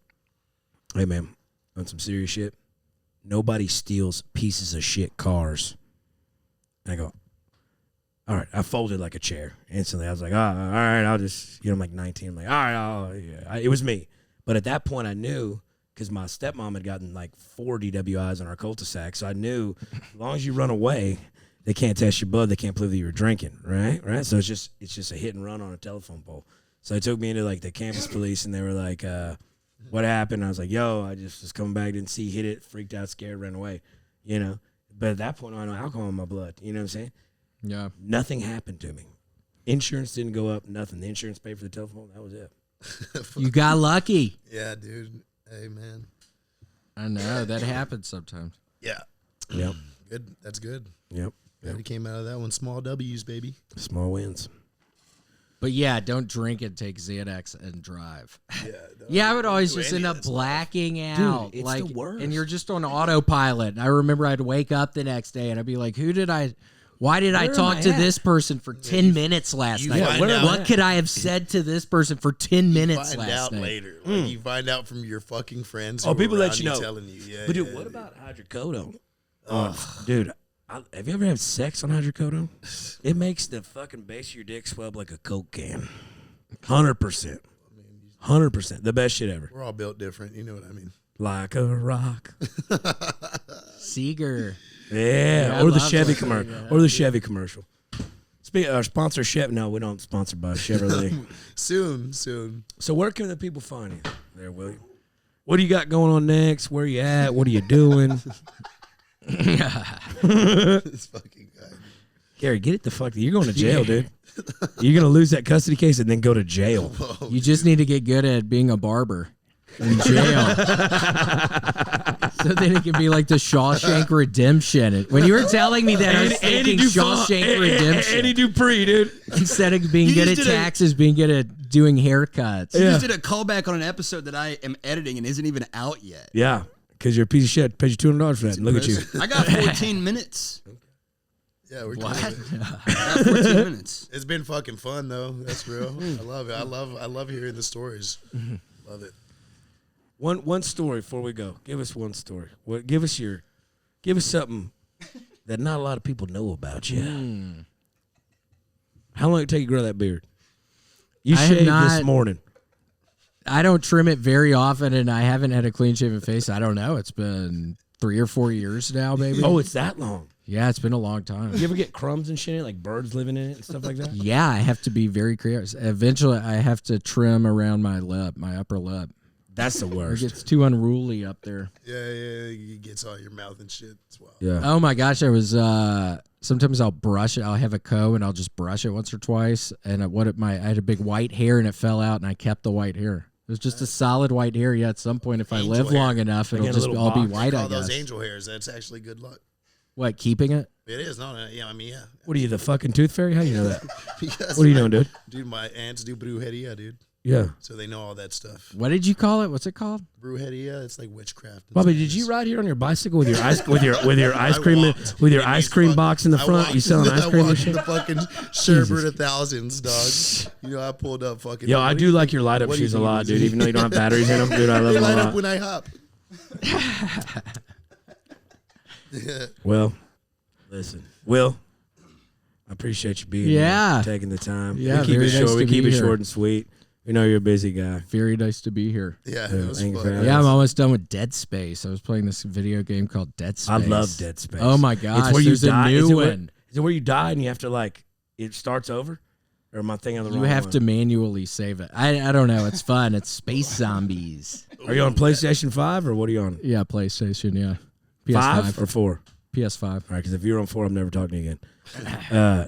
hey, man, on some serious shit, nobody steals pieces of shit cars. And I go, all right. I folded like a chair instantly. I was like, all right, I'll just, I'm like 19. I'm like, all right, it was me. But at that point, I knew, because my stepmom had gotten like 4 DWIs on our cul-de-sac. So I knew as long as you run away, they can't test your blood. They can't prove that you were drinking, right? So it's just a hit and run on a telephone pole. So they took me into like the campus police, and they were like, what happened? I was like, yo, I just was coming back, didn't see, hit it, freaked out, scared, ran away, you know. But at that point, I know alcohol in my blood, you know what I'm saying? Yeah. Nothing happened to me. Insurance didn't go up, nothing. The insurance paid for the telephone, that was it. You got lucky. Yeah, dude. Hey, man. I know that happens sometimes. Yeah. Yep. Good. That's good. Yep. Glad he came out of that one. Small W's, baby. Small wins. But yeah, don't drink and take Xanax and drive. Yeah. Yeah, I would always do just any end of up that stuff. blacking out. it's like, the worst. and you're just on autopilot. I remember I'd wake up the next day and I'd be like, why did I Where am talk I to at? this person for 10 minutes last you night? find out- What could I have said to this person for 10 minutes Find last out night? later. Like, you find out from your fucking friends. Oh, who people are let around you know. Telling you. Yeah, But dude, yeah, what yeah. about hydrocodone? Dude, have you ever had sex on hydrocodone? It makes the fucking base of your dick swell up like a Coke can. 100%. 100%. The best shit ever. We're all built different. You know what I mean? Like a rock. Seeger. Yeah, I or the love Chevy that. commercial. Or the Chevy commercial. Our sponsor Chevy. No, we don't sponsor by Chevrolet. Soon. So where can the people find you there, William? What do you got going on next? Where you at? What are you doing? This fucking guy. Gary, get it the fuck. You're going to jail, dude. You're going to lose that custody case and then go to jail. You just need to get good at being a barber in jail. So then it can be like the Shawshank Redemption. When you were telling me that, I was thinking Shawshank Redemption. Andy Dupree, dude. Instead of being You good at just did a- taxes, being good at doing haircuts. You just did a callback on an episode that I am editing and isn't even out yet. Yeah, because you're a piece of shit. Paid you $200 for that. And look at you. I got 14 minutes. Yeah, we're What? killing it. I got 14 minutes. It's been fucking fun though. That's real. I love it. I love hearing the stories. Love it. One story before we go. Give us one story. Give us something that not a lot of people know about you. How long did it take you to grow that beard? You I have shaved this not- morning. I don't trim it very often, and I haven't had a clean shaven face. I don't know. It's been 3 or 4 years now, baby. Oh, it's that long. Yeah, it's been a long time. You ever get crumbs and shit in it, like birds living in it and stuff like that? Yeah, I have to be very creative. Eventually, I have to trim around my lip, my upper lip. That's the It worst. gets too unruly up there. Yeah, it gets all your mouth and shit. It's wild. Yeah. Oh my gosh, I was. Sometimes I'll brush it. I'll have a comb and I'll just brush it once or twice. And I had a big white hair and it fell out, and I kept the white hair. It was just a solid white hair. Yeah, at some point, if I Angel live hair. long enough, it'll Like in a just little all be box. white. I All those guess. angel hairs. That's actually good luck. What, keeping it? It is. No, yeah. I mean, yeah. What are you, the fucking tooth fairy? How do you know that? Yes, What are you doing, dude? Dude, my aunts do brujeria, dude. Yeah. So they know all that stuff. What did you call it? What's it called? Brujeria, it's like witchcraft. in Bobby, Spanish. did you ride here on your bicycle with your ice with your ice I cream walked. with your In ice these cream fuck- box in the I front? walked- You selling ice cream I and walked shit? the fucking sherbet of thousands, dog. You know, I pulled up fucking. Yo, I what do you like think- your light up what do you shoes a think lot, it is? dude. Even though you don't have batteries in them, dude, I love They them light a up lot. when I hop. Well, listen, Will, I appreciate you being Yeah. here, taking the time. Yeah, we keep very it nice short. to We keep be it here. short and sweet. We know you're a busy guy. Very nice to be here. Yeah, Yeah, it was thank you for fun. having Yeah, us. I'm almost done with Dead Space. I was playing this video game called Dead Space. I love Dead Space. Oh my gosh, it's where you there's die. a new is it where, one. Is it where you die and you have to like it starts over, or am I thinking of the You wrong have one? to manually save it. I don't know. It's fun. It's space zombies. Are you on PlayStation 5 or what are you on? Yeah, PlayStation. Yeah, 5 PS5 or 4? PS5. All right, because if you're on 4, I'm never talking to you again.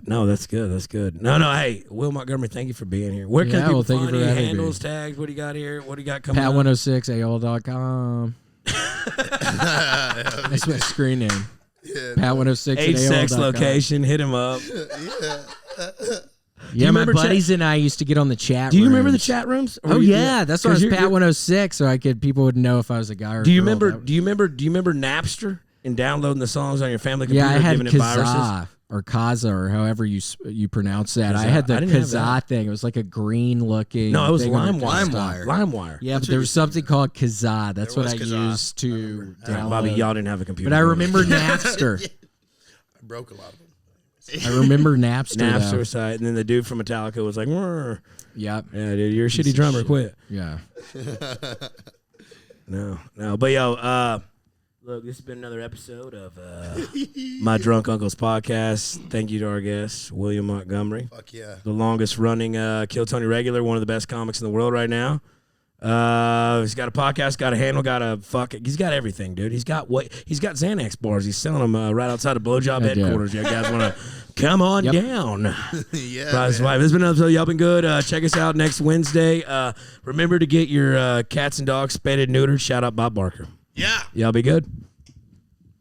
No, that's good. That's good. No, hey, Will Montgomery, thank you for being here. Where can Yeah, people well, thank you find for you? having me. Handles, tags, what do you got here? What do you got coming up? Pat106AOL.com. That's my screen name. Pat 106 at Age, sex, AOL.com. location. Hit him up. Yeah, my remember buddies and I used to get on the chat. Do you remember the rooms. chat rooms? Oh yeah, that's why I was you're- Pat 106, so people would know if I was a guy or. Do you a girl. remember? Do you remember Napster and downloading the songs on your family computer? Yeah, I had giving it viruses. Kazaa or Kaza or however you pronounce that. I Kazaa. had the I didn't have Kazaa that. thing. It was like a green looking. No, it was thing on your LimeWire. desktop. LimeWire. Yeah, but there was something called Kazaa. That's There what I was Kazaa. used to download. Bobby, y'all didn't have a computer. But I remember Napster. I broke a lot of them. I remember Napster. Napster Though. site, and then the dude from Metallica was like, "Whirr." Yep. "Yeah, dude, you're a shitty of drummer. shit. Quit." Yeah. No. But yo, look, this has been another episode of my Drunk Uncles podcast. Thank you to our guest, William Montgomery, Fuck yeah. the longest running Kill Tony regular, one of the best comics in the world right now. He's got a podcast, got a handle, he's got everything, dude. He's got Xanax bars. He's selling them right outside of Blowjob I do. headquarters. You guys want to come on down? Yeah. Prize man. Life. This has been an episode. Y'all been good. Check us out next Wednesday. Remember to get your cats and dogs spayed and neutered. Shout out Bob Barker. Yeah. Y'all be good.